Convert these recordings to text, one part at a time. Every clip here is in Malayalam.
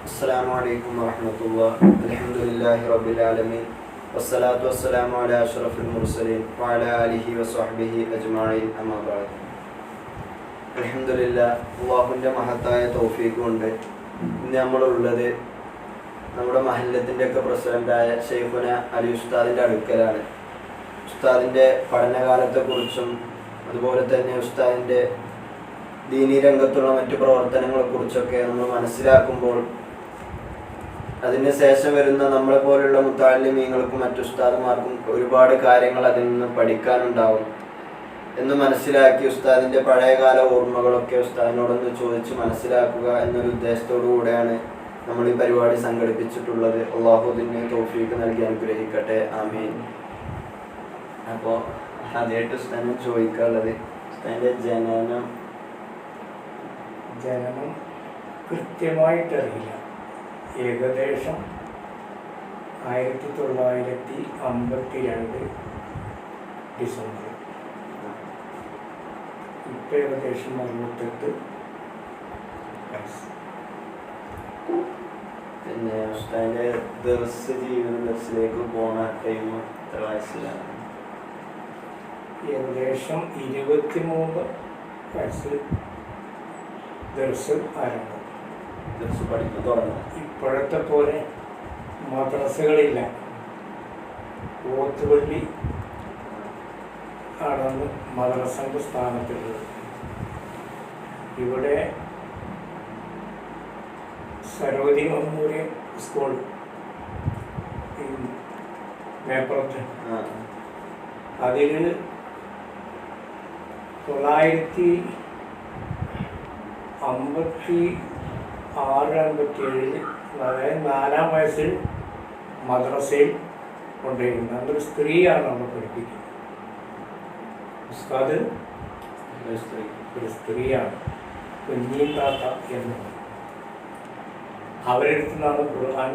അസ്സലാമു അലൈക്കും വറഹ്മത്തുള്ളാഹി. അൽഹംദുലില്ലാഹി റബ്ബിൽ ആലമീൻ വസ്സലാത്തു വസ്സലാമു അലാ അഷ്റഫിൽ മുർസലീൻ വഅലാ ആലിഹി വസ്വഹ്ബിഹി അജ്മഈൻ അമ്മാ ബഅദ്. അൽഹംദുലില്ലാഹ്, അല്ലാഹുവിൻ്റെ മഹത്തായ തൗഫീഖ് കൊണ്ട് ഇന്ന് നമ്മളുള്ളത് നമ്മുടെ മഹല്ലത്തിൻ്റെ ഒക്കെ പ്രസിഡൻ്റായ ശൈഖുന അലി ഉസ്താദിൻ്റെ അടുക്കലാണ്. ഉസ്താദിൻ്റെ പഠനകാലത്തെക്കുറിച്ചും അതുപോലെ തന്നെ ഉസ്താദിൻ്റെ ദീനീ രംഗത്തുള്ള മറ്റു പ്രവർത്തനങ്ങളെക്കുറിച്ചൊക്കെ നമ്മൾ മനസ്സിലാക്കുമ്പോൾ അതിന് ശേഷം വരുന്ന നമ്മളെ പോലുള്ള മുത്തഅല്ലിമീങ്ങൾക്കും മറ്റു ഉസ്താദുമാർക്കും ഒരുപാട് കാര്യങ്ങൾ അതിൽ നിന്ന് പഠിക്കാനുണ്ടാവും എന്ന് മനസ്സിലാക്കി ഉസ്താദിൻ്റെ പഴയകാല ഓർമ്മകളൊക്കെ ഉസ്താദിനോടൊന്ന് ചോദിച്ച് മനസ്സിലാക്കുക എന്നൊരു ഉദ്ദേശത്തോടു കൂടെയാണ് നമ്മൾ ഈ പരിപാടി സംഘടിപ്പിച്ചിട്ടുള്ളത്. അള്ളാഹു ഇതിന് തൗഫീഖ് നൽകി അനുഗ്രഹിക്കട്ടെ, ആമീൻ. അപ്പോൾ ആദ്യമായിട്ട് ഉസ്താദിനെ ചോദിക്കാനുള്ളത്, ഉസ്താദിൻ്റെ ജനനം കൃത്യമായിട്ടറിയില്ല. ഏകദേശം 1952 ഡിസംബർ. ഇപ്പം ഏകദേശം 68 വയസ്സ്. പിന്നെ ഉസ്താദിൻ്റെ ദർസിലേക്ക് പോണ ടൈം എത്ര വയസ്സിലാണ്? ഏകദേശം 23 വയസ്സ് ദർസ് ആരംഭം. ദർസ് പഠിക്കാൻ തുടങ്ങും. ഇപ്പോഴത്തെ പോലെ മദ്രസകളില്ല. ഓത്തുപള്ളി ആണെന്ന് മദ്രസൻ്റെ സ്ഥാനത്തുള്ളത്. ഇവിടെ സരോജിനി മെമ്മോറിയൽ സ്കൂൾ മേപ്പുറത്ത്, അതിൽ 1956-57 അതായത് 4-ാം വയസ്സിൽ മദ്രസയിൽ കൊണ്ടുവരുന്നത്. അതൊരു സ്ത്രീയാണ് നമ്മൾ പഠിപ്പിക്കുന്നത്. ഉസ്താദ് ഒരു സ്ത്രീയാണ്, കുഞ്ഞീൻ താത്ത എന്നത്. അവരെടുത്ത് നിന്നാണ് ഖുർആൻ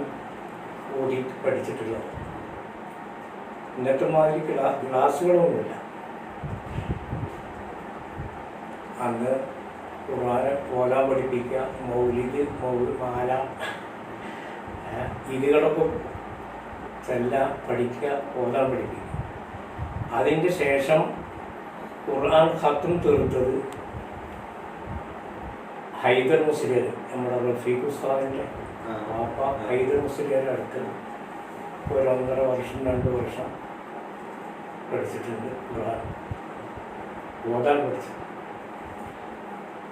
ഓതി പഠിച്ചിട്ടുള്ളത്. ഇന്നത്തെ മാതിരി ക്ലാസ്സുകളൊന്നുമില്ല. അന്ന് ഖുർആനെ ഓതാൻ പഠിപ്പിക്കുക, മൗലിദ്, മാല, ഇതുകളൊക്കെ ചെല്ലാം, പഠിക്കുക, ഓതാൻ പഠിപ്പിക്കുക. അതിൻ്റെ ശേഷം ഖുർആൻ ഖത്ം തീർത്തത് ഹൈദർ മുസ്ലിയാർ, നമ്മുടെ റഫീഖ് ഉസ്താദിൻ്റെ പാപ്പ ഹൈദർ മുസ്ലിയാർ അടുത്ത് 1.5 വർഷം 2 വർഷം പഠിച്ചിട്ടുണ്ട്. ഖുർആൻ ഓതാൻ പഠിച്ചു.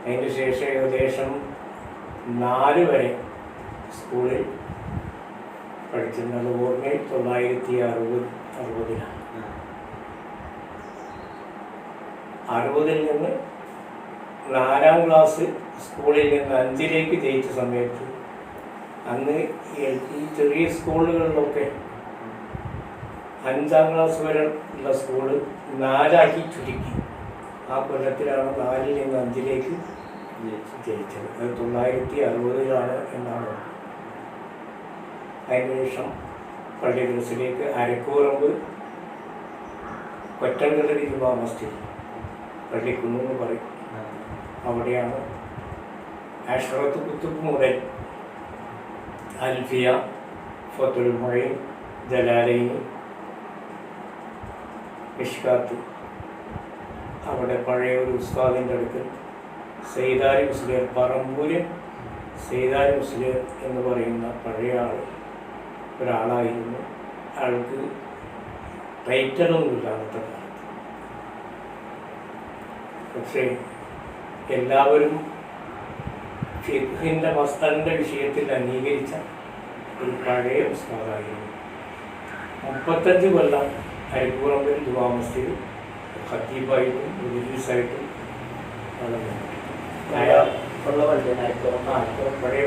അതിന് ശേഷം ഏകദേശം 4 വരെ സ്കൂളിൽ പഠിച്ചിരുന്നത്. ഓർമ്മയിൽ 1960-ലാണ്. 60-ൽ നിന്ന് 4-ാം ക്ലാസ് സ്കൂളിൽ നിന്ന് 5-ലേക്ക് ജയിച്ച സമയത്ത്, അന്ന് ഈ ചെറിയ സ്കൂളുകളിലൊക്കെ 5-ാം ക്ലാസ് വരെ ഉള്ള സ്കൂള് 4-ആക്കി ചുരുക്കി. ആ കൊല്ലത്തിലാണ് 4-ൽ നിന്ന് 5-ലേക്ക് ജയിച്ചത്. അത് 1960-ലാണ് എന്നാണ്. അതിനുശേഷം പള്ളി ദിവസത്തിലേക്ക് അരക്കൂറമ്പ് കൊറ്റങ്കടലി ജുമാ മസ്ജിദ്, പള്ളിക്കുന്നെന്ന് പറയും, അവിടെയാണ് അഷ്റത്ത് കുത്തുബ് മുതൽ അൽഫിയ, ഫത്തുൽ മുഈൻ, ജലാലൈനി, മിഷ്കാത്ത്, അവിടെ പഴയ ഒരു ഉസ്താദിൻ്റെ അടുക്കൽ സൈദാരി മുസ്ലിയാർ, പറമ്പൂര് സൈദാരി മുസ്ലിയാർ എന്ന് പറയുന്ന പഴയ ഒരാളായിരുന്നു. ആൾക്ക് ടൈറ്റലൊന്നുമില്ല അന്നത്തെ കാലത്ത്. പക്ഷേ എല്ലാവരും ഫിഖിൻ്റെ മസ്തലിൻ്റെ വിഷയത്തിൽ അംഗീകരിച്ച ഒരു പഴയ ഉസ്താദായിരുന്നു. 35 കൊല്ലം അരിപ്പുറമ്പിൽ ജുമാ മസ്ജിദ് ഖത്തീബായിട്ടും മുദരീസായിട്ടും പഴയ പള്ളികളൊക്കെ പഴയ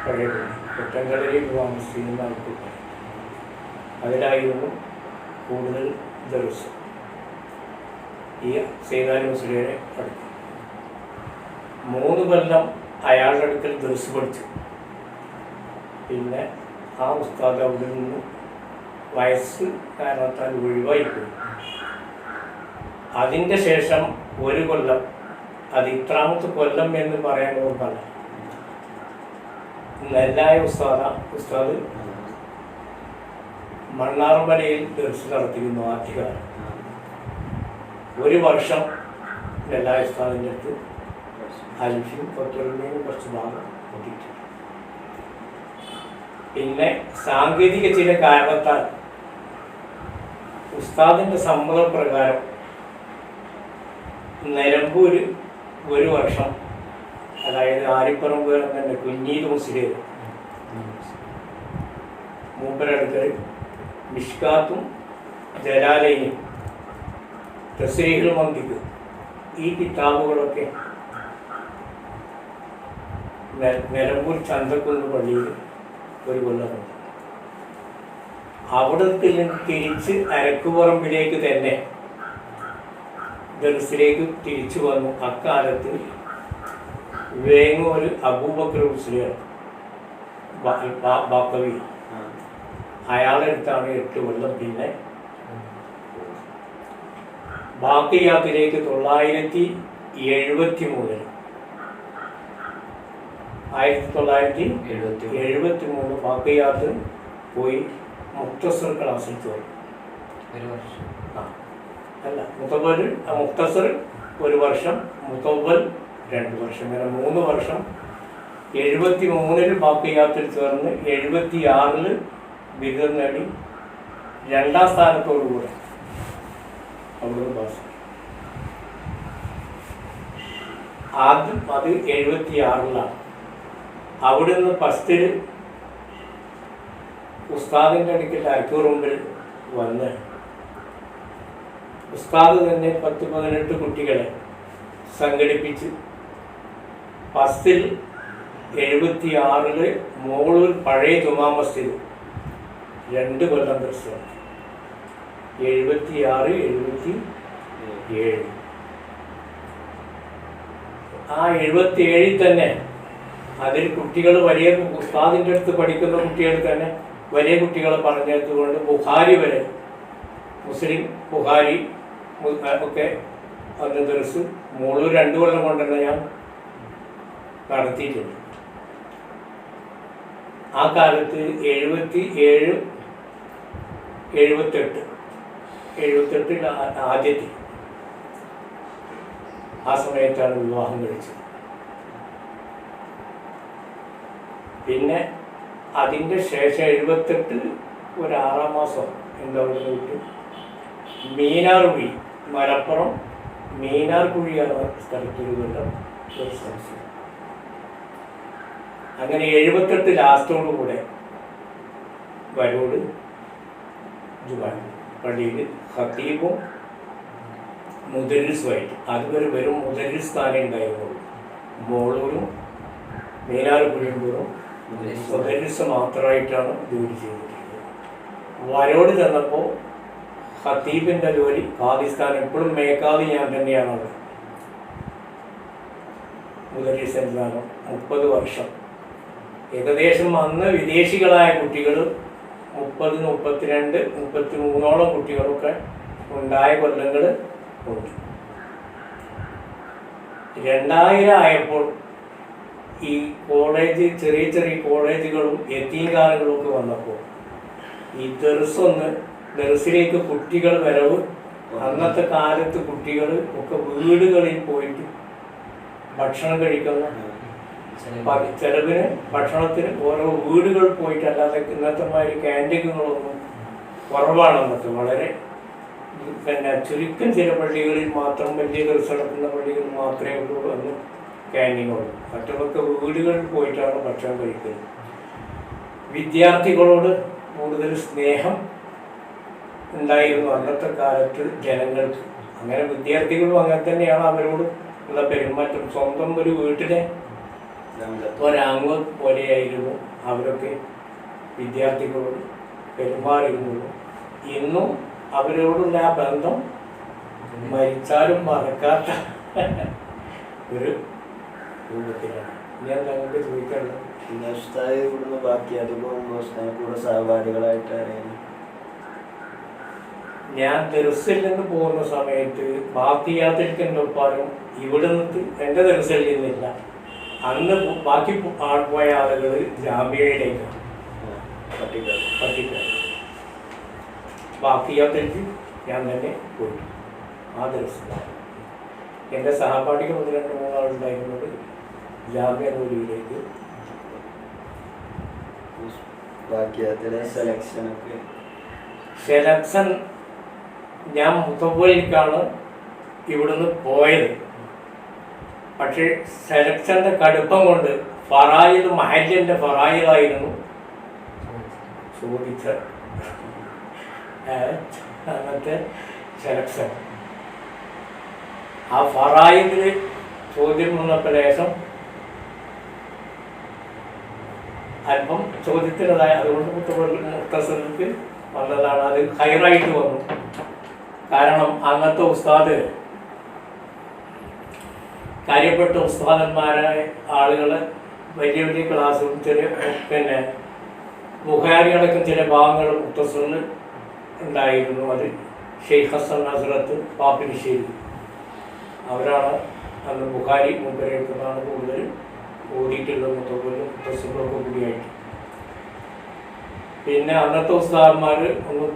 പള്ളി കൊറ്റങ്കടലിൽ ജുമാ മസ്ജിദ് നടക്കും. അതിലായിരുന്നു കൂടുതൽ ദർസ്. ഈ സൈദാരി മുസ്ലിയാരെ പഠിച്ചു. 3 കൊല്ലം അയാളുടെ അടുക്കൽ ദർസ് പഠിച്ചു. പിന്നെ ആ ഉസ്താദ് അവിടെ നിന്ന് വയസ്സ് കാരണത്താൽ ഒഴിവായിപ്പോയി. അതിൻ്റെ ശേഷം 1 കൊല്ലം അത് ഇത്രാമത്തെ കൊല്ലം എന്ന് പറയാൻ ഓർമ്മല്ല. നെല്ലായ ഉസ്താദ് മണ്ണാർമലയിൽ ദർശ നടത്തിയിരുന്നു ആദ്യകാലം. ഒരു വർഷം നെല്ലായ ഉസ്താദിൻ്റെ അടുത്ത് അൽഫിയും കൊത്തുറമേനും കുറച്ച് ഭാഗം ഒട്ടിച്ചു. പിന്നെ സാങ്കേതിക ചില കാരണത്താൽ ഉസ്താദിൻ്റെ സമ്മതപ്രകാരം നിലമ്പൂര് ഒരു വർഷം, അതായത് ആരിപ്പറമ്പ് തന്നെ കുഞ്ഞീത് മുസ്ലിം മൂപ്പരടുക്കൽ മിഷ്കാത്തും ജലാലയും തസ്രീഹുൽ മന്ദിക്ക് ഈ കിതാബുകളൊക്കെ നിലമ്പൂർ ചന്തക്കുന്ന് പള്ളിയിൽ ഒരു കൊല്ലമുണ്ട്. അവിടെ തിരിച്ച് അരക്കുപറമ്പിലേക്ക് തന്നെ ദർസിലേക്ക് തിരിച്ചു വന്നു. അക്കാലത്ത് വേങ്ങൂർ അബൂബക്കർ മുസ്ലിം ബാക്കവി അയാളെടുത്താണ് 8 കൊല്ലം. പിന്നെ ബാക്കിയാത്തിലേക്ക് 1973 ബാക്കിയാത്ത് പോയി മുക്തസർ ക്ലാസ്സിൽ പോയി. അല്ല, മുക്തസർ ഒരു വർഷം, മുത്തവ്വൽ 2 വർഷം, അങ്ങനെ 3 വർഷം. 73 ബാക്കിയാത്തിൽ ചേർന്ന് 76 ബിരുദം നേടി 2ാം സ്ഥാനത്തോടുകൂടെ അവിടുന്ന് പാസ്. ആദ്യം അത് 76-ലാണ്. അവിടുന്ന് ഫസ്റ്റിൽ ഉസ്താദിൻ്റെ അടുക്കൽ അരക്കുറുമ്പിൽ വന്ന് ഉസ്താദ് തന്നെ 10-18 കുട്ടികളെ സംഘടിപ്പിച്ച് ഫസ്റ്റിൽ 76 മോളൂർ പഴയ ജുമാ മസ്ജിദ് 2 കൊല്ലം ദർശനം. 76, 77. ആ 77 തന്നെ അതിൽ കുട്ടികൾ വലിയ ഉസ്താദിൻ്റെ അടുത്ത് പഠിക്കുന്ന കുട്ടികൾ തന്നെ വലിയ കുട്ടികളെ പറഞ്ഞെടുത്തുകൊണ്ട് ബുഖാരി വരെ, മുസ്ലിം ബുഖാരി ഒക്കെ അന്ന് ദർസ് മോളൂർ 2 കൊല്ലം കൊണ്ട് തന്നെ ഞാൻ നടത്തിയിട്ടുണ്ട്. ആ കാലത്ത് 77, 78 ആദ്യത്തെ ആ സമയത്താണ് വിവാഹം കഴിച്ചത്. പിന്നെ അതിൻ്റെ ശേഷം 78 ഒരു 6-ാം മാസം എന്താണെന്ന് വിട്ടു മീനാർ കുഴി, മലപ്പുറം മീനാർ കുഴിയാണ് സ്ഥലത്തൊരു കൊല്ലം ഒരു സ്ഥലത്ത്. അങ്ങനെ 78 ലാസ്റ്റോടുകൂടെ വരോട് ജുമാ പള്ളിയിൽ ഖത്തീബും മുദരിസുമായിട്ട്, അതുവരെ വെറും മുദരിസ് സ്ഥാനം ഉണ്ടായിരുന്നുള്ളൂ. മോളൂരും മീനാർ കുഴിയൂരും മുദരിസ് മാത്രമായിട്ടാണ് ജോലി ചെയ്തിട്ടുള്ളത്. വരോട് ചെന്നപ്പോൾ ഖത്തീബിൻ്റെ ജോലി പാകിസ്ഥാൻ, എപ്പോഴും മേക്കാതെ ഞാൻ തന്നെയാണ് അവിടെ മുദരിസ് എന്നാണ്. 30 വർഷം ഏകദേശം. അന്ന് വിദേശികളായ കുട്ടികൾ 30, 32, 33ഓളം കുട്ടികളൊക്കെ ഉണ്ടായ കൊല്ലങ്ങൾ ഉണ്ട്. 2000 ആയപ്പോൾ ഈ കോളേജ്, ചെറിയ ചെറിയ കോളേജുകളും യതീംഖാനകളും ഒക്കെ വന്നപ്പോൾ ഈ ദർസിലേക്ക് കുട്ടികൾ വരവ്, അന്നത്തെ കാലത്ത് കുട്ടികൾ ഒക്കെ വീടുകളിൽ പോയിട്ട് ഭക്ഷണം കഴിക്കുന്ന ചെലവിന് ഭക്ഷണത്തിന് ഓരോ വീടുകൾ പോയിട്ട്, അല്ലാതെ ഇന്നത്തെ മാതിരി ക്യാൻറ്റീനുകളൊന്നും കുറവാണ് അന്നത്തെ. വളരെ പിന്നെ ചുരുക്കം ചില പള്ളികളിൽ മാത്രം, വലിയ ദർസ് നടക്കുന്ന പള്ളികളിൽ മാത്രമേ ഉള്ളൂ അന്ന് ക്യാൻറ്റീനുള്ളൂ. മറ്റുള്ളവർക്ക് വീടുകളിൽ പോയിട്ടാണ് ഭക്ഷണം കഴിക്കുന്നത്. വിദ്യാർത്ഥികളോട് കൂടുതൽ സ്നേഹം ഉണ്ടായിരുന്നു അന്നത്തെ കാലത്ത് ജനങ്ങൾക്ക്. അങ്ങനെ വിദ്യാർത്ഥികളും അങ്ങനെ തന്നെയാണ് അവരോട് ഉള്ള പെരുമാറ്റം. സ്വന്തം ഒരു വീട്ടിലെ ഒരംഗ പോലെയായിരുന്നു അവരൊക്കെ വിദ്യാർത്ഥികളോട് പെരുമാറിയിരുന്നുള്ളൂ. ഇന്നും അവരോടുള്ള ആ ബന്ധം മരിച്ചാലും മറക്കാത്ത ഒരു രൂപത്തിലാണ്. ഞാൻ ഞങ്ങൾക്ക് ചോദിക്കാനുള്ളത്, പിന്നെ ഉസ്താദ് ഇവിടുന്ന് ബാക്കി അത് പോകുമ്പോൾ ഉസ്താദ് കൂടെ സഹപാഠികളായിട്ട് അറിയാൻ ഞാൻ ദർസിൽ നിന്ന് പോകുന്ന സമയത്ത് ബാക്കിയാത്തിരിക്കുന്ന ഒപ്പാനും ഇവിടെ നിന്ന് എൻ്റെ ദർസിൽ നിന്നില്ല. അന്ന് ബാക്കി പോയ ആളുകൾ ജാമ്യയിലേക്കാണ് പട്ടിക്കാട്. ബാക്കിയാത്തിലേക്ക് ഞാൻ തന്നെ പോയി ആ ദർസിലാണ്. എൻ്റെ സഹപാഠികൾ 1-2-3 ആളുണ്ടായിരുന്നത് ജാമ്യ നൂരിയിലേക്ക്. സെലക്ഷൻ ഞാൻ മുത്തവലിക്കാണ് ഇവിടുന്ന് പോയത്. പക്ഷേ സെലക്ഷൻ്റെ കടുപ്പം കൊണ്ട് ഫറായിദ് മഹല്ലിൻ്റെ ഫറായിദായിരുന്നു ചോദിച്ച അങ്ങനത്തെ സെലക്ഷൻ. ആ ഫറായിദിൽ ചോദ്യം വന്നപ്പോൾ ലേശം അല്പം ചോദ്യത്തിനതായ അതുകൊണ്ട് മുത്തസർക്ക് വന്നതാണ്. അത് ഹൈറായിട്ട് വന്നു. കാരണം അന്നത്തെ ഉസ്താദ് കാര്യപ്പെട്ട ഉസ്താദന്മാരായ ആളുകൾ വലിയ വലിയ ക്ലാസ്സും ചെറിയ പിന്നെ ബുഖാരികളൊക്കെ ചില ഭാഗങ്ങൾ മുത്തസറിൽ ഉണ്ടായിരുന്നു. അത് ഷെയ്ഖ് ഹസൻ നസ്രത്ത് പാപ്പിനിശ്ശേരി അവരാണ് അന്ന് ബുഖാരി മുമ്പരേക്കുന്നതാണ് കൂടുതൽ ഓടിയിട്ടുള്ള മുത്തസറിലൊക്കെ കൂടിയായിട്ട്. പിന്നെ അന്നത്തെ ഉസ്താദന്മാർ ഒന്നും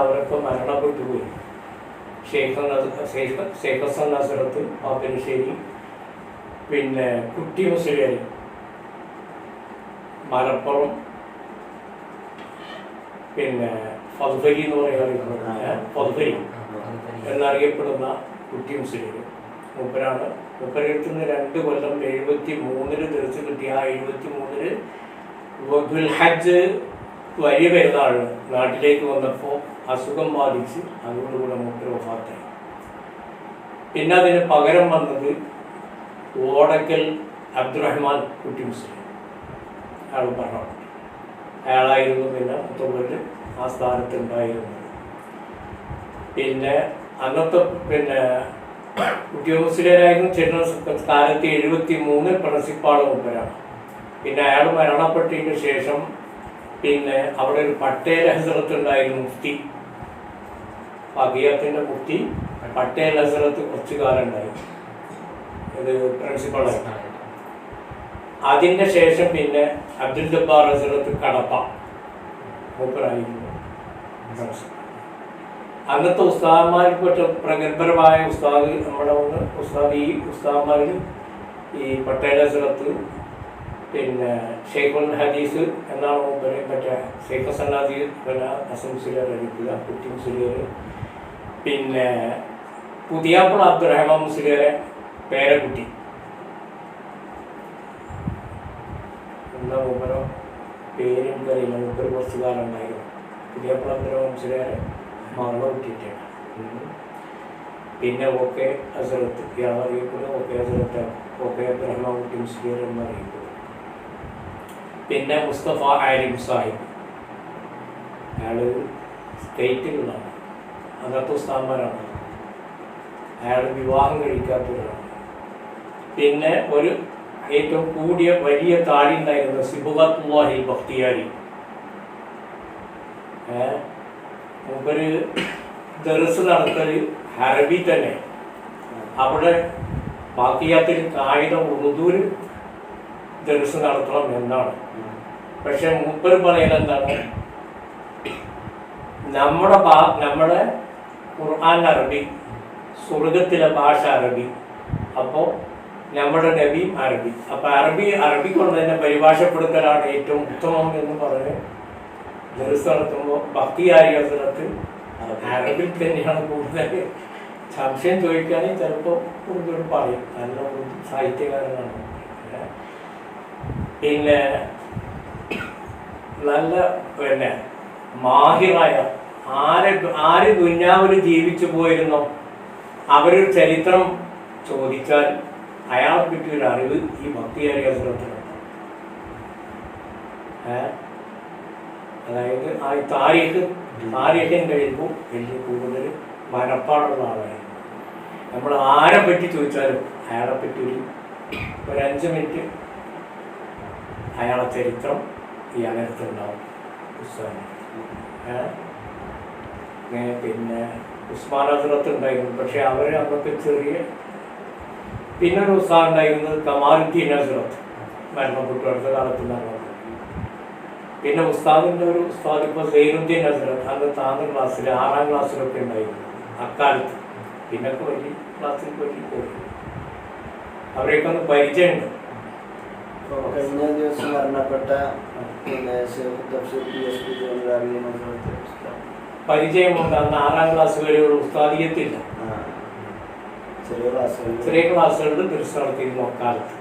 അവരൊക്കെ മരണപ്പെട്ടു പോയി. ഷെയ്ഖ് ഹസൻ നസ്രത്ത് പാപ്പിനിശ്ശേരി, പിന്നെ കുട്ടി മുസ്ലിയാർ മലപ്പുറം, പിന്നെ ഫദ്ഫരി എന്ന് പറയുന്നത് ഫദ്ഫരി എന്നറിയപ്പെടുന്ന കുട്ടി മുസ്ലിയാർ മൂപ്പരാണ്. മൂപ്പരെടുത്തുനിന്ന് 2 കൊല്ലം 73 തെറിച്ച് കിട്ടി. ആ 73 വഖുൽ ഹജ്ജ് വലിയ പെരുന്നാൾ നാട്ടിലേക്ക് വന്നപ്പോൾ അസുഖം ബാധിച്ച് അതോടുകൂടെ മൂപ്പര് വഫാത്തായി. പിന്നെ അതിന് പകരം വന്നത് ഓടക്കൽ അബ്ദുറഹ്മാൻ കുട്ടി മുസ്ലിം അയാൾ പറഞ്ഞു. അയാളായിരുന്നു പിന്നെ മുത്തവ്വലിൽ ആ സ്ഥാനത്ത് ഉണ്ടായിരുന്നത്. പിന്നെ അന്നത്തെ പിന്നെ കുട്ടി മുസ്ലിയാരായിരുന്നു ചെന്ന കാലത്ത് 73 പ്രിൻസിപ്പാൾ മൂപ്പരാണ്. പിന്നെ അയാൾ മരണപ്പെട്ടതിന് ശേഷം പിന്നെ അവിടെ ഒരു പട്ടേൽ ഹസ്രത്ത് ഉണ്ടായിരുന്നു, മുഫ്തി ബഖിയത്തിൻ്റെ മുഫ്തി പട്ടേൽ ഹസ്രത്ത് കുറച്ചു കാലം ഉണ്ടായി. ഇത് പ്രിൻസിപ്പളായി. അതിൻ്റെ ശേഷം പിന്നെ അബ്ദുൽ ജബ്ബാർ ഹസ്രത്ത് കടപ്പ മൂപ്പരായിരുന്നു. അന്നത്തെ ഉസ്താദന്മാരിൽപ്പെട്ട പ്രഗത്ഭരമായ ഉസ്താദ് നമ്മുടെ ഉസ്താദ് ഈ ഉസ്താദന്മാരിൽ ഈ പട്ടേൽ ഹസ്രത്ത്, പിന്നെ ഷെയ്ഖുൽ ഹദീസ് എന്നാണ് മൂപ്പര്, മറ്റേ ഷെയ്ഖ് ഹസൻ പിന്നെ ഹസൻ മുസ്ലിയാർ അടിക്കുക, കുട്ടി മുസ്ലിയാർ, പിന്നെ പുതിയാപ്പിള അബ്ദുറഹ്മാൻ മുസ്ലിയാരെ പേരക്കുട്ടി എന്താ മൂപ്പരോ പേരും കറിയില്ല. മൂപ്പര് കുറച്ച് കാലം ഉണ്ടായിരുന്നു. പുതിയാപ്പിള അബ്ദുറഹ്മാൻ മുസ്ലിയാരെ മകള കുട്ടിയിട്ടാണ്. പിന്നെ ഓക്കെ ഹസരത്ത് ഇയാൾ അറിയപ്പെടുന്നത് ഓക്കെ ഹസരത്ത്, ഓക്കെ അബ്ദുറഹ്മാൻ കുട്ടി മുസ്ലിയാർ എന്നറിയപ്പെടും. പിന്നെ മുസ്തഫ ആലിം സാഹിബ്, അയാൾ സ്റ്റേറ്റിലുള്ളതാണ്. അന്നത്തെ ഉസ്താദന്മാരാണ്. അയാൾ വിവാഹം കഴിക്കാത്തവരാണ്. പിന്നെ ഒരു ഏറ്റവും കൂടിയ വലിയ താടി ഉണ്ടായിരുന്ന സിബുഖത്തുല്ലാഹിൽ ബഖ്തിയാരി, മൂപ്പര് ദർസ് നടത്തൽ അറബി തന്നെ. അവിടെ ബാക്കിയാത്തിൽ കായികം ഉറുദൂര് ദർസ് നടത്തണം എന്നാണ്. പക്ഷെ മൂപ്പര് പറയുന്നത് എന്താണ്, നമ്മുടെ ഖുർആൻ അറബി, സ്വർഗത്തിലെ ഭാഷ അറബി, അപ്പോൾ നമ്മുടെ നബിയും അറബി. അപ്പം അറബി കൊണ്ട് തന്നെ പരിഭാഷപ്പെടുത്തലാണ് ഏറ്റവും ഉത്തമം എന്ന് പറഞ്ഞ് ദർസ് നടത്തുമ്പോൾ ബഖ്തിയാരി ഹസ്രത്ത് അറബിൽ തന്നെയാണ് കൂടുതൽ. സംശയം ചോദിക്കുകയാണെങ്കിൽ ചിലപ്പോൾ ഉറുദു പറയും, നല്ല ഉറുദു സാഹിത്യകാരനാണ്. പിന്നെ നല്ല പിന്നെ മാഹിറായ ആര് ദുന്യാവിൽ ജീവിച്ചു പോയിരുന്നോ അവരൊരു ചരിത്രം ചോദിച്ചാൽ അയാളെ പറ്റിയൊരു അറിവ് ഈ ബഖ്തിയാരി ഹസ്രത്തിനുണ്ട്. അതായത് ആ താരീഖിൻ്റെ എഴുതും വലിയ കൂടുതൽ മനപ്പാടുള്ള ആളായിരുന്നു. നമ്മൾ ആരെ പറ്റി ചോദിച്ചാലും അയാളെ പറ്റി ഒരു 5 മിനിറ്റ് അയാളെ ചരിത്രം ഈ അനർത്ഥമുണ്ടാവും പുസ്തകം. പിന്നെ ഉസ്മാൻ ഹസ്രത്ത് ഉണ്ടായിരുന്നു. പക്ഷെ അവർ അന്നൊക്കെ ചെറിയ. പിന്നെ ഒരു ഉസ്താദ് ഉണ്ടായിരുന്നത് കമാലുദ്ദീൻ ഹസ്രത്ത്, മരണപ്പെട്ടു, അടുത്ത കാലത്ത് മരണപ്പെട്ടു. പിന്നെ ഉസ്താദിൻ്റെ ഒരു ഉസ്താദ് ഇപ്പോൾ സൈനുദ്ദീൻ ഹസ്രത്ത്, അന്ന് താഴ്ന്ന ക്ലാസ്സിൽ 6ാം ക്ലാസ്സിലൊക്കെ ഉണ്ടായിരുന്നു അക്കാലത്ത്. പിന്നെ വലിയ ക്ലാസ്സിൽ പോയി അവരെയൊക്കെ ഒന്ന് പരിചയമുണ്ട്. കഴിഞ്ഞ ദിവസം മരണപ്പെട്ട പരിചയമുണ്ട്. അന്ന് 6ാം ക്ലാസ് വരെയുള്ള ഉസ്താദിയത്തില്ല, ചെറിയ ക്ലാസ്സുകളിൽ തിരിച്ചു നടത്തിയിരുന്നു അക്കാലത്ത്.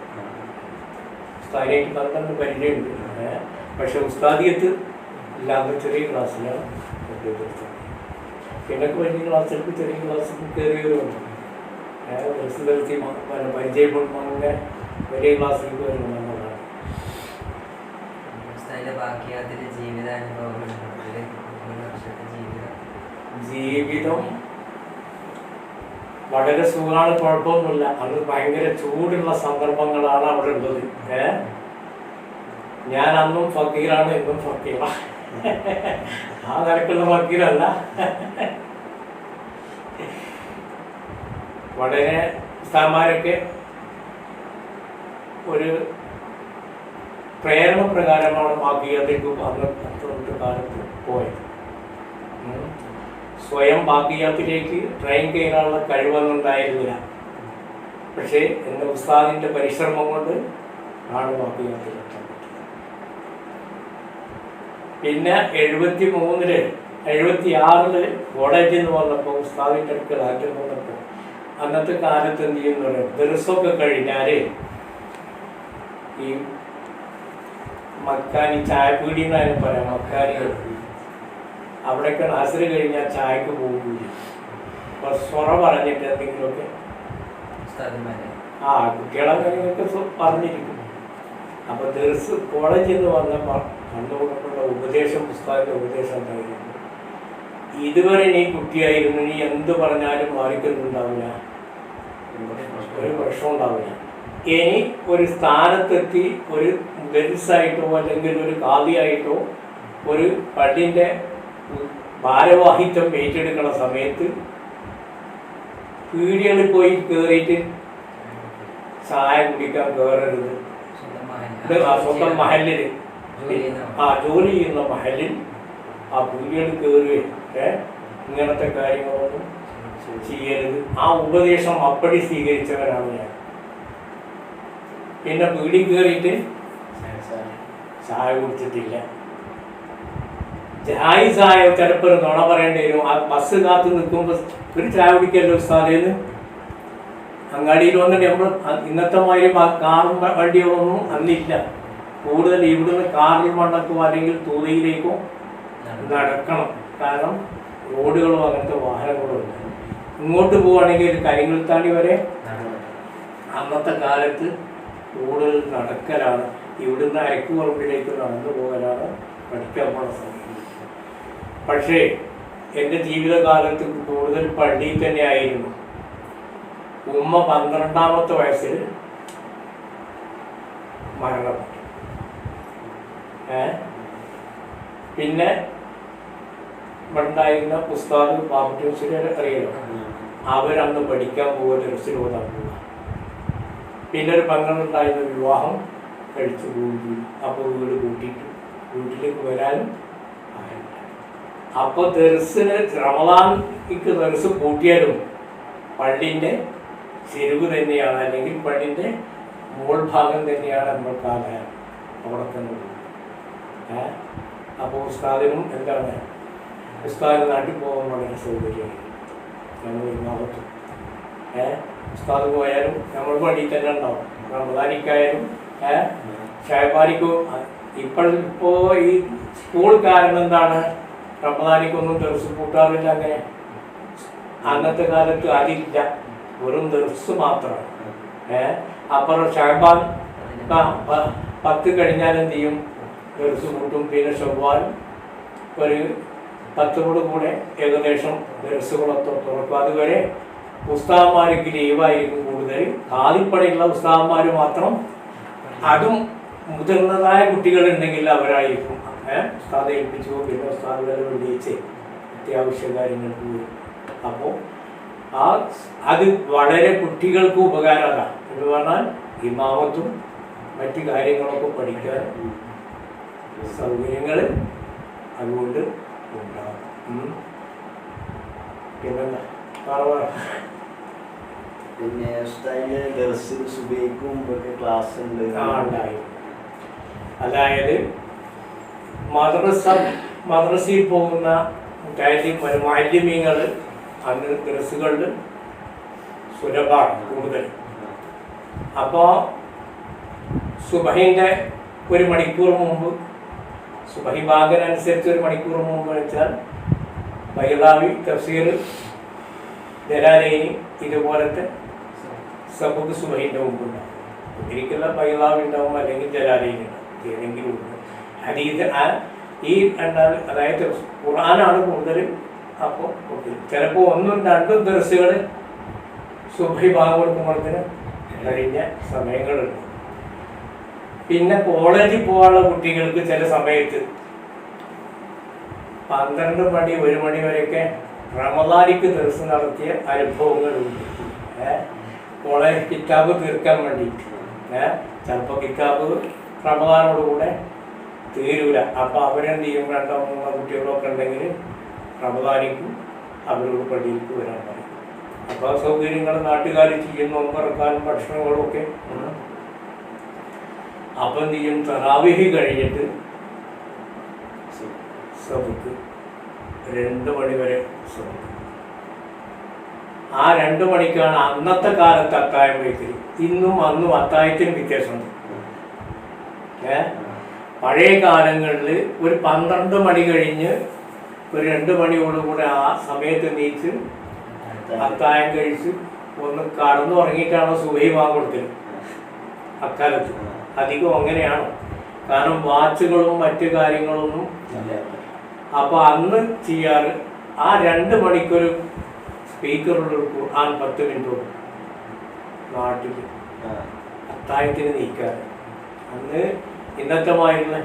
ഉസ്താദിയായിട്ട് നന്നായിട്ട് പരിചയമുണ്ട്. പക്ഷെ ഉസ്താദിയത്ത് ഇല്ലാത്ത ചെറിയ ക്ലാസ്സിലാണ് തിരിച്ചത്. പിന്നെ വലിയ ക്ലാസ്സിലേക്ക് ചെറിയ ക്ലാസ്സിൽ കയറിയവരുണ്ട്. നിർത്തി പരിചയപ്പെടുമ്പോൾ അങ്ങനെ വലിയ ക്ലാസ്സിലേക്ക് വരുന്നു എന്നതാണ്. ജീവിതം വളരെ സുഖമാണ്, കുഴപ്പമൊന്നുമില്ല. അന്ന് ഭയങ്കര ചൂടുള്ള സന്ദർഭങ്ങളാണ് അവിടെ ഉള്ളത്. ഞാൻ അന്നും ഫക്കീറാണ്, എന്നും ഫക്കീറാണ്. ആ നിരക്കുള്ള ഫക്കീറല്ല. വളരെ ഉസ്താദന്മാരൊക്കെ ഒരു പ്രേരണ പ്രകാരമാണ് ബാക്കിയാത്തേക്കും അന്നത്തെ കാലത്ത് പോയത്. സ്വയം ബാക്കിയാത്തിലേക്ക് ട്രെയിൻ കയറാനുള്ള കഴിവൊന്നും ഉണ്ടായിരുന്നില്ല. പക്ഷേ എൻ്റെ ഉസ്താദിൻ്റെ പരിശ്രമം കൊണ്ട് ആണ് ബാക്കിയാത്തിൽ. പിന്നെ 73-ല് 76-ല് കോളേജിൽ നിന്ന് വന്നപ്പോൾ ഉസ്താദിൻ്റെ അടുക്കൽ ആറ്റം വന്നപ്പോൾ അന്നത്തെ കാലത്ത് എന്ത് ചെയ്യുന്ന പറയുക, ദിവസമൊക്കെ കഴിഞ്ഞാൽ ഈ മക്കാനി ചായപ്പീടി എന്നായാലും പറയാം, മക്കാനി അവിടെയൊക്കെ നാസറ് കഴിഞ്ഞാൽ ചായക്ക് പോകില്ല. അപ്പോൾ സ്വറ പറഞ്ഞിട്ട് എന്തെങ്കിലുമൊക്കെ കുട്ടികളെ കാര്യങ്ങളൊക്കെ പറഞ്ഞിരിക്കും. അപ്പോൾ ദിവസം കോളേജിൽ നിന്ന് വന്നപ്പോൾ കണ്ടുകൊണ്ടുള്ള ഉപദേശം, പുസ്തകത്തിൻ്റെ ഉപദേശം ഉണ്ടായിരുന്നു. ഇതുവരെ നീ കുട്ടിയായിരുന്നു, നീ എന്ത് പറഞ്ഞാലും മാറിക്കൊന്നുണ്ടാവില്ല, ഒരു പ്രശ്നം ഉണ്ടാവില്ല. ഇനി ഒരു സ്ഥാനത്തെത്തി ഒരു മുദരിസായിട്ടോ അല്ലെങ്കിൽ ഒരു ഖാദിയായിട്ടോ ഒരു പള്ളിൻ്റെ ഭാരവാഹിത്വം ഏറ്റെടുക്കുന്ന സമയത്ത് പീടികളിൽ പോയി കയറിയിട്ട് ചായ കുടിക്കാൻ കയറരുത്. സ്വന്തം മഹലിൽ ജോലി ചെയ്യുന്ന മഹലിൽ ആ പീടികളിൽ കയറുകയും ഇങ്ങനത്തെ കാര്യങ്ങളൊന്നും ചെയ്യരുത്. ആ ഉപദേശം അപ്പടി സ്വീകരിച്ചവരാണ് ഞാൻ. പിന്നെ പീടി കയറിയിട്ട് ചായ കുടിച്ചിട്ടില്ല. ചായ ചിലപ്പോൾ ഒരു നുണ പറയേണ്ടി വരും. ആ ബസ് കാത്ത് നിൽക്കുമ്പോൾ ഒരു ചായ കുടിക്കല്ലോ ഉസ്താദേന്ന്. അങ്ങാടിയിൽ വന്നിട്ട് നമ്മൾ ഇന്നത്തെ മാതിരി കാറും വണ്ടികളൊന്നും അന്നില്ല. കൂടുതൽ ഇവിടുന്ന് കാറിൽ മണ്ണക്കോ അല്ലെങ്കിൽ തൂതയിലേക്കോ നടക്കണം. കാരണം റോഡുകളോ അങ്ങനത്തെ വാഹനങ്ങളോ ഇല്ല. ഇങ്ങോട്ട് പോവുകയാണെങ്കിൽ ഒരു കരിങ്ങൽത്താണി വരെ അന്നത്തെ കാലത്ത് കൂടുതൽ നടക്കലാണ്. ഇവിടുന്ന് അരക്കുപറമ്പിലേക്ക് നടന്നു പോകലാണ് പഠിക്കാൻ പോണ സമയം. പക്ഷേ എൻ്റെ ജീവിതകാലത്ത് കൂടുതൽ പള്ളിയിൽ തന്നെ ആയിരുന്നു. ഉമ്മ 12ാമത്തെ വയസ്സിൽ മരണപ്പെട്ടു. പിന്നെ ഇവിടെ ഉണ്ടായിരുന്ന ഉസ്താദ് ബാബുട്ടിനെ അറിയാലോ, അവരന്ന് പഠിക്കാൻ പോകുക, ദർസിൽ ഓതാൻ പോവുക. പിന്നെ ഒരു പെങ്ങളുണ്ടായിരുന്ന വിവാഹം കഴിച്ചു പോയി. അപ്പോൾ വീട് കൂട്ടിയിട്ട് വീട്ടിലേക്ക് വരാനും ആയില്ല. അപ്പോൾ ദർസിന് റമദാനിക്ക് ദർസ് കൂട്ടിയാലും പള്ളിൻ്റെ ചെരുവ് തന്നെയാണ്, അല്ലെങ്കിൽ പള്ളിൻ്റെ മുകൾ ഭാഗം തന്നെയാണ് നമ്മൾക്ക് ആധാരം. അവിടെ തന്നെ അപ്പോൾ ഉസ്താദിനും എന്താണ്, ഉസ്താദിന് നാട്ടിൽ പോകാൻ വളരെ സൗകര്യമായി. നമ്മൾ ഇന്നാവത്തു ഉസ്താദ് പോയാലും നമ്മൾ പള്ളിയിൽ തന്നെ ഉണ്ടാവും. റമദാനിക്കായാലും ഷായപ്പാനിക്കും. ഇപ്പോൾ ഈ സ്കൂൾ കാരണം എന്താണ്, റമദാനിക്കൊന്നും ദർസ് കൂട്ടാറില്ല. അങ്ങനെ അന്നത്തെ കാലത്ത് അതില്ല, വെറും ദർസ് മാത്രമാണ്. അപ്പുറം ഷാബാൻ 10 കഴിഞ്ഞാൽ എന്ത് ചെയ്യും, ദർസ് കൂട്ടും. പിന്നെ ഷവ്വാൽ ഒരു 10 കൂടെ ഏകദേശം ദർസുകളൊക്കെ തുറക്കും. അതുവരെ ഉസ്താദന്മാർക്ക് ലീവായിരിക്കും കൂടുതൽ. ആദിപ്പണിയുള്ള ഉസ്താദന്മാർ മാത്രം, അതും മുതിർന്നതായ കുട്ടികളുണ്ടെങ്കിൽ അവരായിരിക്കും ഉസ്താദ് ഏൽപ്പിച്ചു. പിന്നെ ഉസ്താദ് വില വെള്ളിയിച്ച് അത്യാവശ്യ കാര്യങ്ങൾക്ക് വരും. അപ്പോൾ അത് വളരെ കുട്ടികൾക്ക് ഉപകാരമാണ്. എന്ന് പറഞ്ഞാൽ ഇമാമത്തും മറ്റു കാര്യങ്ങളൊക്കെ പഠിക്കാൻ സൗകര്യങ്ങൾ അതുകൊണ്ട് ഉണ്ടാകും. പിന്നെന്താ പിന്നെ ക്ലാസ് ഉണ്ട്. ഉണ്ടായി. അതായത് മദ്രസയിൽ പോകുന്ന മാലിന്യങ്ങൾ അന്ന് ദർസുകളിൽ സുലഭമാണ് കൂടുതൽ. അപ്പോൾ സുബഹിൻ്റെ 1 മണിക്കൂർ മുമ്പ്, സുബഹി ഭാഗനുസരിച്ച് 1 മണിക്കൂർ മുമ്പ് വെച്ചാൽ ബൈളാവി, തഫ്സീർ, ജലാലൈനി ഇതുപോലത്തെ സബുക്ക് സുബഹിൻ്റെ മുമ്പുണ്ടാവും. ഒരിക്കലും ബൈളാവി ഉണ്ടാവും, അല്ലെങ്കിൽ ജലാലൈനി ഉണ്ടാവും, ഏതെങ്കിലും ഉണ്ട്. ഹദീസ് ഈ അതായത് ഖുർആനാണ് കൂടുതൽ. അപ്പോൾ ചിലപ്പോൾ 1ഉം 2ഉം ദർസുകൾ സുബഹി ഭാഗം കൊടുക്കുമ്പോഴത്തിന് കഴിഞ്ഞ സമയങ്ങളുണ്ട്. പിന്നെ കോളേജിൽ പോകാനുള്ള കുട്ടികൾക്ക് ചില സമയത്ത് 12 മണി 1 മണി വരെയൊക്കെ റമദാനിക്ക് ദർസ് നടത്തിയ അനുഭവങ്ങളുണ്ട്. കോളേജ് കിതാബ് തീർക്കാൻ വേണ്ടിയിട്ട് ചിലപ്പോൾ കിതാബ് റമദാനോടുകൂടെ തീരൂല. അപ്പോൾ അവരെന്ത് ചെയ്യും, 2 3 കുട്ടികളൊക്കെ ഉണ്ടെങ്കിൽ റമദാനിക്കും അവരോട് പള്ളിയിലേക്ക് വരാൻ പറയും. അപ്പോൾ സൗകര്യങ്ങൾ നാട്ടുകാർ ചെയ്യുന്നു, നോമ്പറക്കാനും ഭക്ഷണങ്ങളും ഒക്കെ. അപ്പം എന്ത് ചെയ്യും, തറാവീഹ് കഴിഞ്ഞിട്ട് സബുക്ക് 2 മണി വരെ സബുക്ക്. ആ 2 മണിക്കാണ് അന്നത്തെ കാലത്ത് അത്തായം വയ്ക്കൽ. ഇന്നും അന്നും അത്തായത്തിന് വ്യത്യാസമുണ്ട്. പഴയ കാലങ്ങളിൽ ഒരു 12 മണി കഴിഞ്ഞ് ഒരു 2 മണിയോടുകൂടെ ആ സമയത്ത് നീച്ച് അത്തായം കഴിച്ച് ഒന്ന് കടന്നു ഉറങ്ങിയിട്ടാണ് സുബഹി ബാങ്ക് കൊടുത്തത്. അക്കാലത്ത് അധികം അങ്ങനെയാണ്. കാരണം വാച്ചുകളും മറ്റു കാര്യങ്ങളൊന്നും. അപ്പോൾ അന്ന് ചെയ്യാറ് ആ 2 മണിക്കൊരു സ്പീക്കറുള്ള ഖുർആൻ 10 മിനിറ്റ് നാട്ടിൽ അത്തായത്തിന് നീക്കാറ്. അന്ന് ഇന്നത്തെ മായിരുന്ന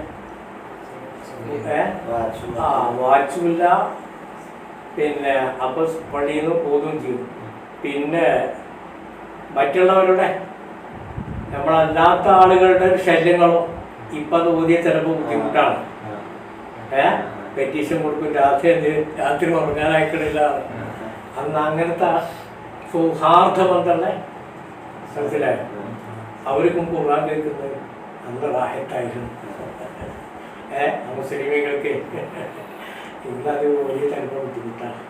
വാച്ചുമില്ല. പിന്നെ അപ്പോൾ പള്ളിയിൽ നിന്ന് പോവുകയും ചെയ്യും. പിന്നെ മറ്റുള്ളവരുടെ നമ്മളല്ലാത്ത ആളുകളുടെ ശല്യങ്ങളോ ഇപ്പം അത് ഊതിയ ചിലപ്പോൾ ബുദ്ധിമുട്ടാണ്. പെറ്റീഷൻ കൊടുക്കും, രാത്രി ഉറങ്ങാനായിക്കില്ല. അന്ന് അങ്ങനത്തെ സൗഹാർദ്ദ ബന്ധമല്ലേ, മനസ്സിലായോ? അവർക്കും ഖുർആൻ കേൾക്കുന്നത് അന്ന് റാഹത്തായിരുന്നു. മുസ്ലിമീങ്ങൾക്ക് ഇന്നത് വലിയ ചിലപ്പോൾ ബുദ്ധിമുട്ടാണ്.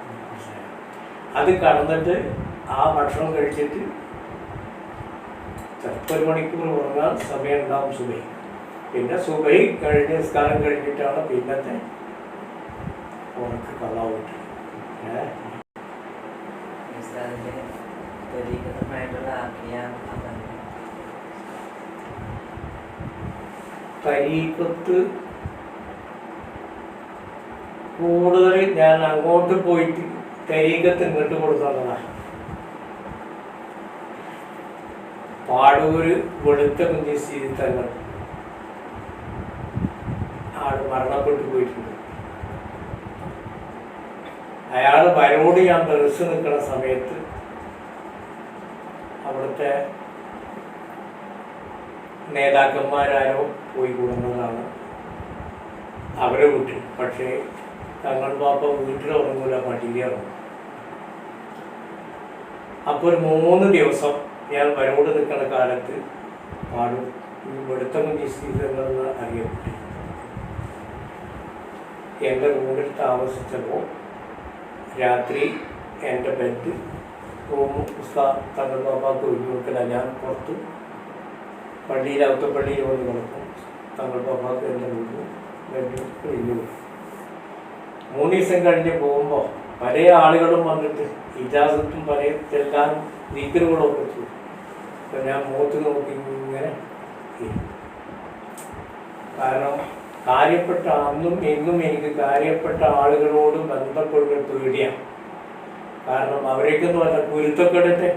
അത് കടന്നിട്ട് ആ ഭക്ഷണം കഴിച്ചിട്ട് ചിലപ്പോൾ 1 മണിക്കൂർ ഉറങ്ങാൻ സമയം ഉണ്ടാവും സുബഹി. പിന്നെ സുബഹി കഴിഞ്ഞ് നിസ്കാരം കഴിഞ്ഞിട്ടാണ് പിന്നത്തെ ഉറക്ക് കള്ളാവിട്ട്. തരീക്കത്ത് കൂടുതൽ ഞാൻ അങ്ങോട്ട് പോയിട്ട് തരീക്കത്ത് ഇങ്ങോട്ട് കൊടുത്തതാണ്. പാടൂര് വെളുത്ത കുഞ്ഞി തങ്ങൾ ആള് മരണപ്പെട്ടു പോയിട്ടുണ്ട്. അയാൾ വരോട് ഞാൻ ദർസ് നിൽക്കുന്ന സമയത്ത് അവിടുത്തെ നേതാക്കന്മാരാരോ പോയി കൂടുന്നതാണ് അവരെ വീട്ടിൽ. പക്ഷേ തങ്ങൾ പാപ്പ വീട്ടിൽ ഉറങ്ങൂല, പട്ടികയാണ്. അപ്പോൾ ഒരു 3 ദിവസം ഞാൻ വരോട് നിൽക്കുന്ന കാലത്ത് പാടും വെളുത്ത കുഞ്ഞിസ്തീതെന്ന് അറിയപ്പെട്ടു. എൻ്റെ റൂമിൽ താമസിച്ചപ്പോൾ രാത്രി എൻ്റെ ബെഡ് റൂമും തങ്ങൾ പാപ്പാക്ക് ഒഴിഞ്ഞു കൊടുക്കില്ല. ഞാൻ പുറത്ത് പള്ളിയിൽ ഔത്തപ്പള്ളിയിൽ വന്ന് കിടക്കും. തങ്ങൾ പാപ്പാക്ക് എൻ്റെ വീട്ടിൽ ബെഡ് ഒഴിഞ്ഞു കൊടുക്കും. 3 ദിവസം കഴിഞ്ഞ് പോകുമ്പോൾ പല ആളുകളും വന്നിട്ട് ഇജാസത്തും പല ചെല്ലാനും ദിക്റുകളൊക്കെ ചെയ്യും. അപ്പം ഞാൻ മുഖത്ത് നോക്കി ഇങ്ങനെ. കാരണം കാര്യപ്പെട്ട അന്നും എന്നും എനിക്ക് കാര്യപ്പെട്ട ആളുകളോട് ബന്ധപ്പെടുന്ന പേടിയാണ്. കാരണം അവരേക്കൊന്നും വല്ല കുരുത്തപ്പെടട്ടെ,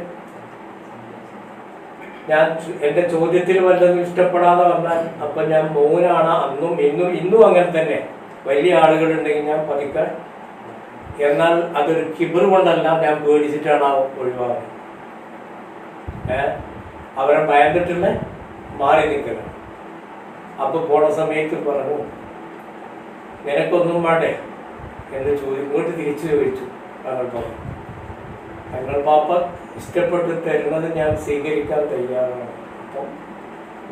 ഞാൻ എൻ്റെ ചോദ്യത്തിൽ വല്ലതും ഇഷ്ടപ്പെടാതെ വന്നാൽ അപ്പം ഞാൻ മൗനാണ്. അന്നും ഇന്നും അങ്ങനെ തന്നെ. വലിയ ആളുകളുണ്ടെങ്കിൽ ഞാൻ പതുക്കെ എന്നാൽ അതൊരു കിബർ കൊണ്ടല്ല, ഞാൻ പേടിച്ചിട്ടാണ് ആ ഒഴിവാകുന്നത്. അവരെ ഭയന്നിട്ടുള്ള മാറി നിൽക്കണം. അപ്പൊ പോണ സമയത്ത് പറഞ്ഞു, നിനക്കൊന്നും വേണ്ടേ എന്ന് ഇങ്ങോട്ട് തിരിച്ചു ചോദിച്ചു. തങ്ങൾ പാപ്പ, തങ്ങൾ പാപ്പ ഇഷ്ടപ്പെട്ട് തരുന്നത് ഞാൻ സ്വീകരിക്കാൻ തയ്യാറാണ്. അപ്പം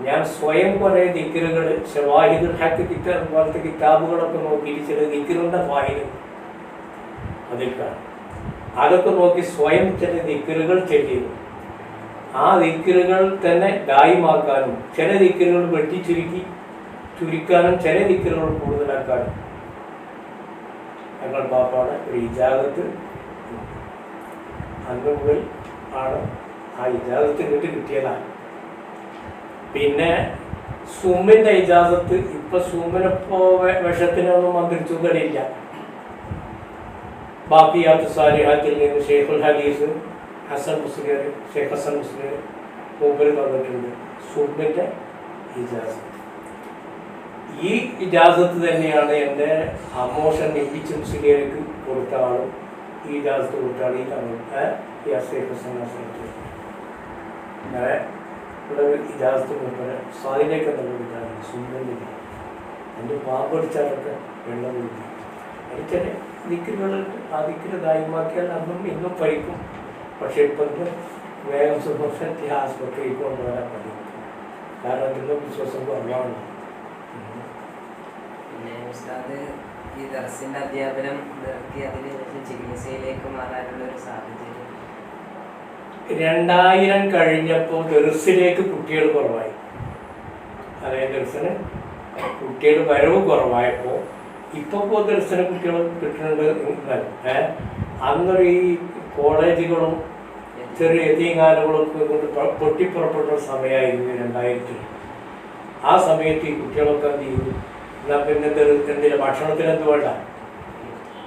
ഞാൻ സ്വയം കുറേ ദിക്റുകൾ, ഷവാഹിദുൽ ഹക്ക് കിതാബ് പോലത്തെ കിതാബുകളൊക്കെ നോക്കിയിട്ട് ചില ദിക്റുകളുടെ ഫാഹിദ് അതിൽ കാണും. അതൊക്കെ നോക്കി സ്വയം ചില ദിക്റുകൾ ചെയ്യുന്നു. ആ ദിക്റുകൾ തന്നെ ദായിമാക്കാനും ചില ദിക്റുകൾ ചുരുക്കാനും ചില ദിക്റുകൾ കൂടുതലാക്കാനും തങ്ങൾ പാപ്പാണ് ഒരു ഇജാസത്ത്. അന്ന് മുതൽ ആണ് ആ ഇജാസത്ത് കിട്ടിയതാണ്. പിന്നെ സുമ്മിൻ്റെ ഇജാസത്ത് ഇപ്പൊ സുമ്മിനിപ്പോ വിഷത്തിനൊന്നും മന്ത്രിച്ചുകളില്ല. ബാക്കിയാത്ത് സാലിഹാത്തിൽ നിന്ന് ഷെയ്ഖുൽ ഹദീസ് ഹസൻ മുസ്ലിം, ഷെയ്ഖ് ഹസൻ മുസ്ലിം മൂപ്പര് തന്നിട്ടുണ്ട് സുമ്മിൻ്റെ ഇജാസത്ത്. ഈ ഇജാസത്ത് തന്നെയാണ് എൻ്റെ അമോഷൻ എപ്പിച്ച് മുസ്ലിങ്ങൾക്ക് കൊടുത്ത ആളും ഈ ഇജാസത്ത് കൊടുത്ത ആൾ ഈ തമിഴ് ഷെയ്ഖ് ഹസൻ അങ്ങനെ ഇവിടെ ഇജാസത്ത് മൂപ്പര് സ്വാധീനൊക്കെ നൽകിയിട്ടാണ് സുമ്മിൻ്റെ. എൻ്റെ പാമ്പടിച്ചാലൊക്കെ വെള്ളം കൊടുക്കും. എനിക്കത് ദിക്റുകളുണ്ട്. ആ ദിക്റ് ദായിമാക്കിയാൽ അന്നും ഇന്നും പഠിക്കും. പക്ഷെ ഇപ്പം വേഗം സുഖത്തി ആസ്പത്രിയിൽ കൊണ്ടുവരാൻ പഠിക്കും. കാരണം ഇന്നും വിശ്വാസം കുറവാണ്. പിന്നെ ഉസ്താദ് ഈ ദർസിന്റെ അധ്യാപനം നിർത്തി അതിന് ശേഷം ചികിത്സയിലേക്ക് മാറാനുള്ള ഒരു സാഹചര്യം 2000 കഴിഞ്ഞപ്പോൾ ദർസിലേക്ക് കുട്ടികൾ കുറവായി. അതായത് ദർസിന് കുട്ടികൾ വരവ് കുറവായപ്പോൾ ഇപ്പോൾ ദർസിന് കുട്ടികൾ കിട്ടുന്നുണ്ട്. അന്നൊരു ഈ കോളേജുകളും ചെറിയ എത്തിങ്ങാനുകളൊക്കെ കൊണ്ട് പൊട്ടിപ്പുറപ്പെട്ട സമയമായിരുന്നു 2000. ആ സമയത്ത് ഈ കുട്ടികളൊക്കെ എന്ത് ചെയ്തു, എന്നാൽ പിന്നെ എന്തില്ല ഭക്ഷണത്തിന് എന്ത് വേണ്ട,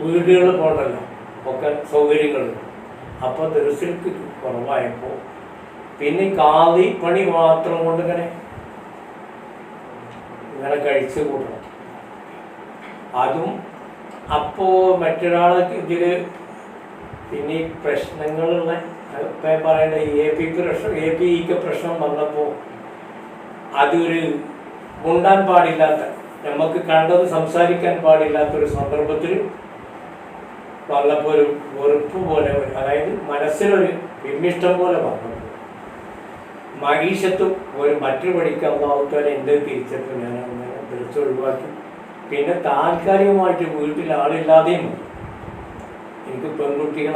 വീടുകളിൽ പോകണ്ടല്ലോ, ഒക്കെ സൗകര്യങ്ങളുണ്ട്. അപ്പോൾ ദർസിലേക്ക് കുറവായപ്പോൾ പിന്നെ കാതി പണി മാത്രം കൊണ്ട് ഇങ്ങനെ കഴിച്ചു കൂട്ടണം. അതും അപ്പോൾ മറ്റൊരാളെ ഇതിൽ പിന്നെ ഈ പ്രശ്നങ്ങളുള്ള ഇപ്പം പറയേണ്ട APEക്ക് പ്രശ്നം വന്നപ്പോൾ അതൊരു മുണ്ടാൻ പാടില്ലാത്ത, നമുക്ക് കണ്ടത് സംസാരിക്കാൻ പാടില്ലാത്തൊരു സന്ദർഭത്തിൽ വന്നപ്പോൾ ഒരു വെറുപ്പ് പോലെ, അതായത് മനസ്സിലൊരു വിമ്മിഷ്ടം പോലെ വന്നു. മഹീഷത്തും ഒരു മറ്റൊരു പഠിക്കാൻ ഭാവത്തോടെ എൻ്റെ തിരിച്ചപ്പോൾ ഞാൻ അങ്ങനെ ഒഴിവാക്കി. പിന്നെ താൽക്കാലികമായിട്ട് വീട്ടിൽ ആളില്ലാതെയും വന്നു. എനിക്ക് പെൺകുട്ടികൾ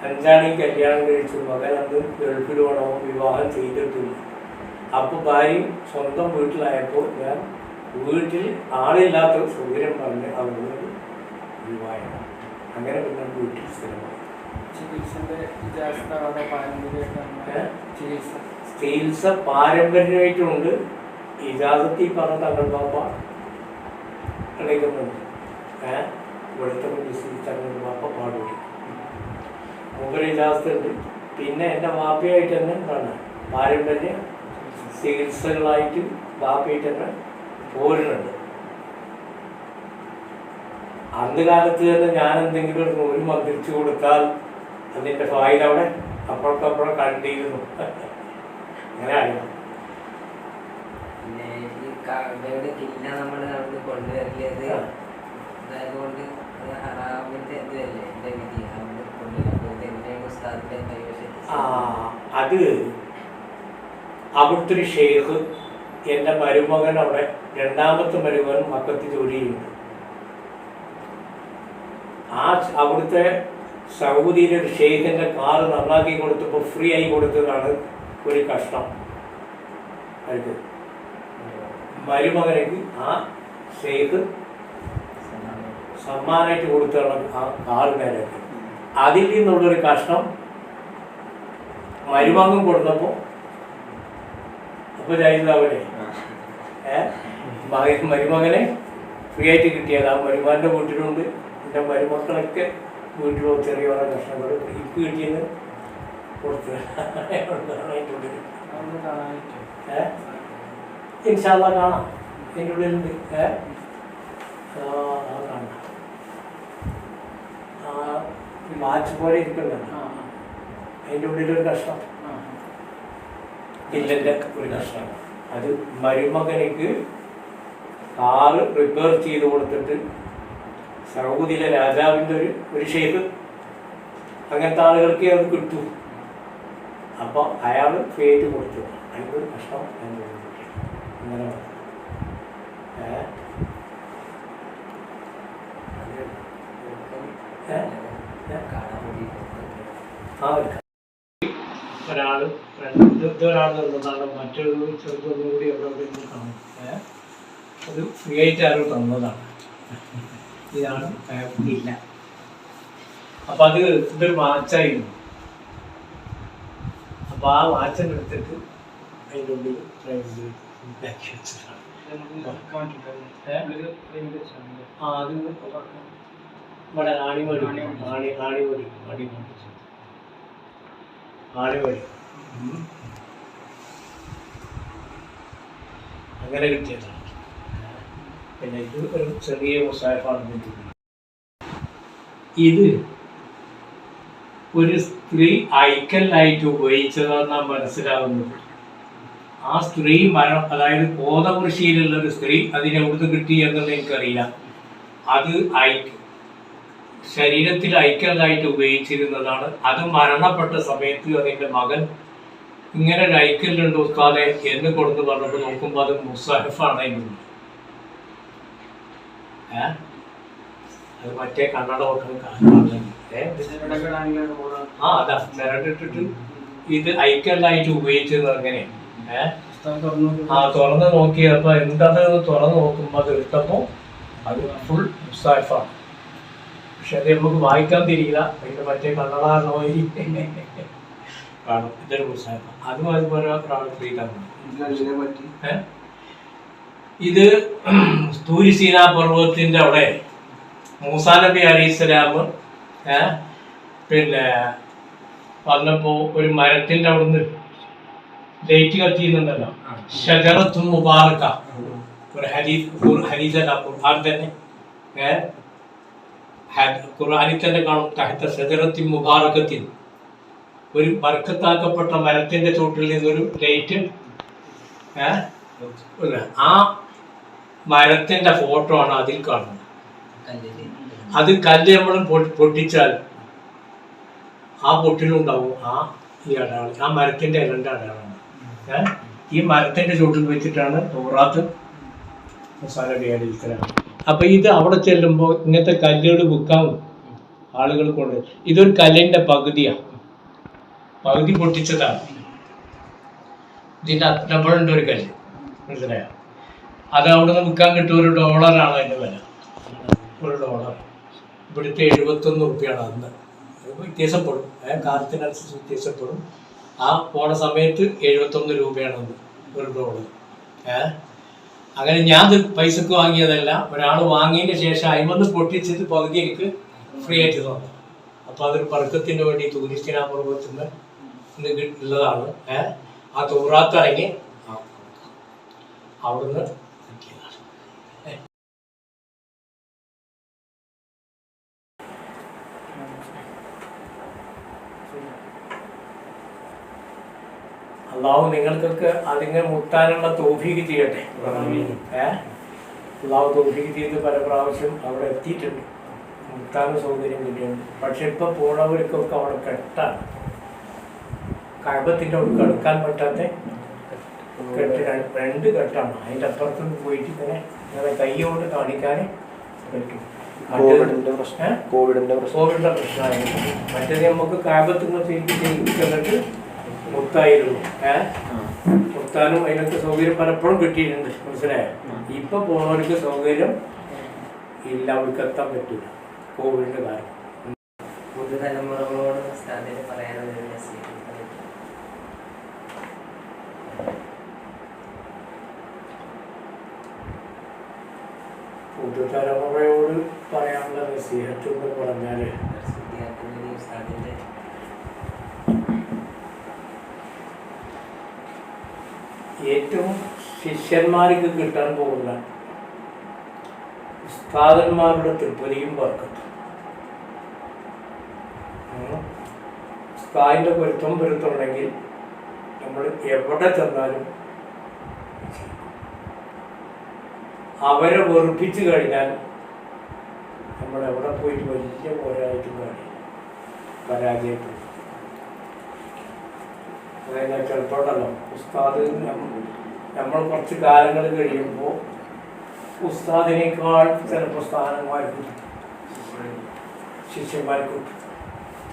5 ഈ കല്യാണം കഴിച്ചു. മകൻ അന്ന് ഗൾഫിൽ വേണോ, വിവാഹം ചെയ്തിട്ടില്ല. അപ്പോൾ ഭാര്യയും സ്വന്തം വീട്ടിലായപ്പോൾ ഞാൻ വീട്ടിൽ ആളില്ലാത്ത സൗകര്യം പറഞ്ഞ് അവിടെ വിവാഹം. അങ്ങനെ പിന്നെ വീട്ടിൽ സ്ഥിരമായി. ചികിത്സ പാരമ്പര്യമായിട്ടുണ്ട്. ഇജാസത്തിൽ പറഞ്ഞ തങ്ങൾ പാപ്പ കളിക്കുന്നുണ്ട്. ഇവിടുത്തെ തങ്ങൾ പാപ്പ പാടുപടി മുമ്പൊരു ഇജാസത്തുണ്ട്. പിന്നെ എൻ്റെ വാപ്പയായിട്ട് തന്നെ എന്താണ് പാരമ്പര്യ ചികിത്സകളായിട്ട് വാപ്പയായിട്ട് തന്നെ പോരുന്നുണ്ട്. അന്ന് കാലത്ത് തന്നെ ഞാൻ എന്തെങ്കിലും ഒരു നൂല് മന്ത്രിച്ചു കൊടുത്താൽ അതിൻ്റെ ഫായിൽ അവിടെ അപ്പോഴക്കപ്പുറം കണ്ടിരുന്നു. അങ്ങനെ അറിയാം. പിന്നെ ഈ കഅബയുടെ കില്ല നമ്മൾ അവിടെ കൊണ്ടുവരല് അതായതുകൊണ്ട് ഹറാമിന്റെ ഇതല്ലേ എൻ്റെ വിധി അവിടെ കൊണ്ടുവരുന്നത് എങ്ങനെയാണ് ഉസ്താദിന്റെ കൈവശം? അത് അവിടുത്തെ ഒരു ഷെയ്ഖ്, എൻ്റെ മരുമകൻ അവിടെ, 2ാമത്തെ മരുമകൻ മക്കത്ത് ജോലി ചെയ്യുന്നു. അവിടുത്തെ സൗദിയിലെ ഒരു ഷെയ്ഖിൻ്റെ കാറ് നന്നാക്കി കൊടുത്തപ്പോൾ ഫ്രീ ആയി കൊടുത്തതാണ് ഒരു കഷ്ടം. അത് മരുമകനേക്ക് ആ ഷെയ്ഖ് സമ്മാനമായിട്ട് കൊടുത്തതാണ് ആ കാറിനേക്ക്. അതിൽ നിന്നുള്ളൊരു കഷ്ടം മരുമകൻ കൊടുത്തപ്പോൾ അപ്പോൾ ചെയ്താവല്ലേ മരുമകനെ ഫ്രീ ആയിട്ട് കിട്ടിയത്. ആ മരുമകൻ്റെ വീട്ടിലുണ്ട്. എൻ്റെ മരുമക്കളൊക്കെ വീട്ടിലോ ചെറിയ ഓരോ കഷ്ണങ്ങൾ ഇപ്പം കിട്ടിയെന്ന് കൊടുത്ത് ഇൻഷാല്ലാ കാണാം. എൻ്റെ ഉള്ളിലുണ്ട്. കാണാം. വാച്ച് പോലെ ഇരിക്കുന്നുണ്ട്, അതിൻ്റെ ഉള്ളിലൊരു കഷ്ണം കില്ലൻ്റെ ഒരു കഷ്ണം. അത് മരുമകനിക്ക് കാറ് റിപ്പയർ ചെയ്ത് കൊടുത്തിട്ട് സൗദിയിലെ രാജാവിൻ്റെ ഒരു ഷേപ്പ്, അങ്ങനത്തെ ആളുകൾക്ക് അത് കിട്ടും. അപ്പോൾ അയാൾ പേര് കൊടുത്തു, അതിൻ്റെ ഒരു കഷ്ണം അങ്ങനെ ഒരാൾ ഇതൊരാൾ തന്നതാണ്, മറ്റൊരു ചെറുതൊന്നും കൂടി എവിടെ കാണും. അത് ഫ്രീ ആയിട്ട് ആരും തന്നതാണ്. ഇതാണ് ഇല്ല. അപ്പം അത് ഇതൊരു വാച്ചായിരുന്നു. അപ്പം ആ വാച്ചൻ്റെ എടുത്തിട്ട് അതിൻ്റെ ഉള്ളിൽ ബാക്കി വെച്ചതാണ്. അത് ഇവിടെ ആണിമടി അങ്ങനെ കിട്ടിയതാണ്. പിന്നെ ഇത് ഒരു ചെറിയ മുസാഫാണ്. ഇത് ഒരു സ്ത്രീ ഐക്കലായിട്ട് ഉപയോഗിച്ചതെന്നാണ് മനസ്സിലാവുന്നത്. ആ സ്ത്രീ അതായത് കോതകൃഷിയിലുള്ള ഒരു സ്ത്രീ അതിനെ എവിടുന്ന് കിട്ടി എന്നത് എനിക്കറിയില്ല. അത് ശരീരത്തിൽ ഐക്കലായിട്ട് ഉപയോഗിച്ചിരുന്നതാണ്. അത് മരണപ്പെട്ട സമയത്ത് അതിൻ്റെ മകൻ ഇങ്ങനെ ഒരു ഐക്കലുണ്ട് ഉസ്താദെ എന്ന് കൊടുത്ത് പറഞ്ഞപ്പോൾ നോക്കുമ്പോൾ അത് മുസാഹിഫാണ്. അത് മറ്റേ കണ്ണട അതാ ചിരണ്ടിട്ടിട്ട് ഇത് ഐക്കലായിട്ട് ഉപയോഗിച്ചത് അങ്ങനെ. തുറന്ന് നോക്കിയപ്പോ എന്താന്ന് തുറന്ന് നോക്കുമ്പോൾ അത് എടുത്തപ്പോൾ അത് ഫുൾ മുസാഹിഫാണ്. പക്ഷെ അത് നമുക്ക് വായിക്കാൻ തിരിയില്ല, അതിന്റെ മറ്റേ കണ്ണടാണോ കാണും. ഇതൊരു മുസാഹിഫ. അതും അതുപോലെ ഒരാൾ ചെയ്താണ്. ഇത് തൂരി സീനാ പർവ്വതത്തിന്റെ അവിടെ മൂസാ നബി അലൈഹിസ്സലാം പിന്നെ വന്നപ്പോ ഒരു മരത്തിന്റെ അവിടുന്ന് ലൈറ്റ് കത്തിയുന്നുണ്ടല്ലോ, ഷജറത്തുൻ മുബാറക. ഒരു ഹദീസല്ല, ഖുർആൻ തന്നെ. ഖുർആനിൽ തന്നെ കാണും, തഹ്ത ഷജറത്തിൻ മുബാറകത്തിൻ, ഒരു ബർക്കത്താക്കപ്പെട്ട മരത്തിന്റെ ചോട്ടിൽ നിന്നൊരു ലൈറ്റ്. ആ മരത്തിന്റെ ഫോട്ടോ ആണ് അതിൽ കാണുന്നത്. അത് കല്ല് നമ്മൾ പൊട്ടിച്ചാൽ ആ പൊട്ടിലുണ്ടാവും ഈ അടയാളം, ആ മരത്തിന്റെ ഇലന്റെ അടയാളമാണ്. ഈ മരത്തിന്റെ ചുവട്ടിൽ വെച്ചിട്ടാണ് തൗറാത്ത് മൂസാ നബി അലൈഹി സ്വലാം. അപ്പൊ ഇത് അവിടെ ചെല്ലുമ്പോൾ ഇങ്ങനത്തെ കല്ലുകൾ വിൽക്കാൻ ആളുകൾ കൊണ്ട്, ഇതൊരു കല്ലിന്റെ പകുതിയാണ്, പകുതി പൊട്ടിച്ചതാണ്. ഇതിന്റെ ഡബിളുണ്ട് ഒരു കല്ല്, മനസ്സിലായോ? അത് അവിടെ നിന്ന് വിൽക്കാൻ കിട്ടും. $1 അതിന്റെ വില, $1. ഇവിടുത്തെ 71 റുപ്യാണ് അന്ന്. വ്യത്യാസപ്പെടും, കാലത്തിനനുസരിച്ച് വ്യത്യാസപ്പെടും. ആ പോണ സമയത്ത് 71 രൂപയാണ് അന്ന് $1. അങ്ങനെ ഞാൻ പൈസക്ക് വാങ്ങിയതല്ല, ഒരാൾ വാങ്ങിയതിന് ശേഷം അയിമന്ന് പൊട്ടിച്ചത് പകുതി എനിക്ക് ഫ്രീ ആയിട്ട് തന്നു. അപ്പോൾ അതൊരു ബർക്കത്തിന് വേണ്ടി തൂരി സീനാ പർവ്വതത്തിൽ നിന്ന് ഉള്ളതാണ്. ആ തൗറാത്ത് ഇറങ്ങി അവിടുന്ന് കിട്ടിയതാണ്. അള്ളാഹു നിങ്ങൾക്കൊക്കെ അതിങ്ങനെ മുട്ടാനുള്ള തൗഫീഖ് ചെയ്യട്ടെ. അള്ളാഹു തൗഫീഖ് ചെയ്ത് പല പ്രാവശ്യം അവിടെ എത്തിയിട്ടുണ്ട്, മുട്ടാനും സൗകര്യം കിട്ടിയിട്ടുണ്ട്. പക്ഷെ ഇപ്പം പോണവർക്കൊക്കെ അവിടെ കെട്ടാണ്, കഅബത്തിന്റെ അവിടെ കടക്കാൻ പറ്റാത്ത കെട്ട്, 2 കെട്ടാണ്. അതിൻ്റെ അപ്പുറത്തുനിന്ന് പോയിട്ട് ഇങ്ങനെ കൈ കൊണ്ട് കാണിക്കാൻ പറ്റും. കോവിഡിന്റെ പ്രശ്നമായിരുന്നു. മറ്റേത് നമുക്ക് കഅബത്തുനിന്ന് ചെയ്തിട്ട് മുത്തായിരുന്നു. മുത്താനും അതിനൊക്കെ സൗകര്യം പലപ്പോഴും കിട്ടിയിട്ടുണ്ട്, മനസ്സിലായോ? ഇപ്പൊ പോണവർക്ക് സൗകര്യം ഇല്ല, അവർക്ക് എത്താൻ പറ്റില്ല കോവിഡിന്റെ കാര്യം. പുതുതലമുറകളോട് പറയാനുള്ളത് പുതുതലമുറയോട് പറയാനുള്ള നസീഹത്ത് എന്ന് പറഞ്ഞാല്, ഏറ്റവും ശിഷ്യന്മാർക്ക് കിട്ടാൻ പോകുന്ന ഉസ്താദന്മാരുടെ തൃപ്തിയും ബർക്കത്തും. ഉസ്താദിൻ്റെ പൊരുത്തമുണ്ടെങ്കിൽ നമ്മൾ എവിടെ ചെന്നാലും അവരെ വെറുപ്പിച്ചു കഴിഞ്ഞാൽ നമ്മൾ എവിടെ പോയിട്ട് വലിയ പോരായിട്ടും കാണില്ല, പരാജയപ്പെടും. അതായത് ചിലപ്പോഴല്ലോ ഉസ്താദ് നമ്മൾ കുറച്ച് കാലങ്ങൾ കഴിയുമ്പോൾ ഉസ്താദിനേക്കാൾ ചിലപ്പോൾ സ്ഥാനമാർക്കും ശിഷ്യന്മാർക്കും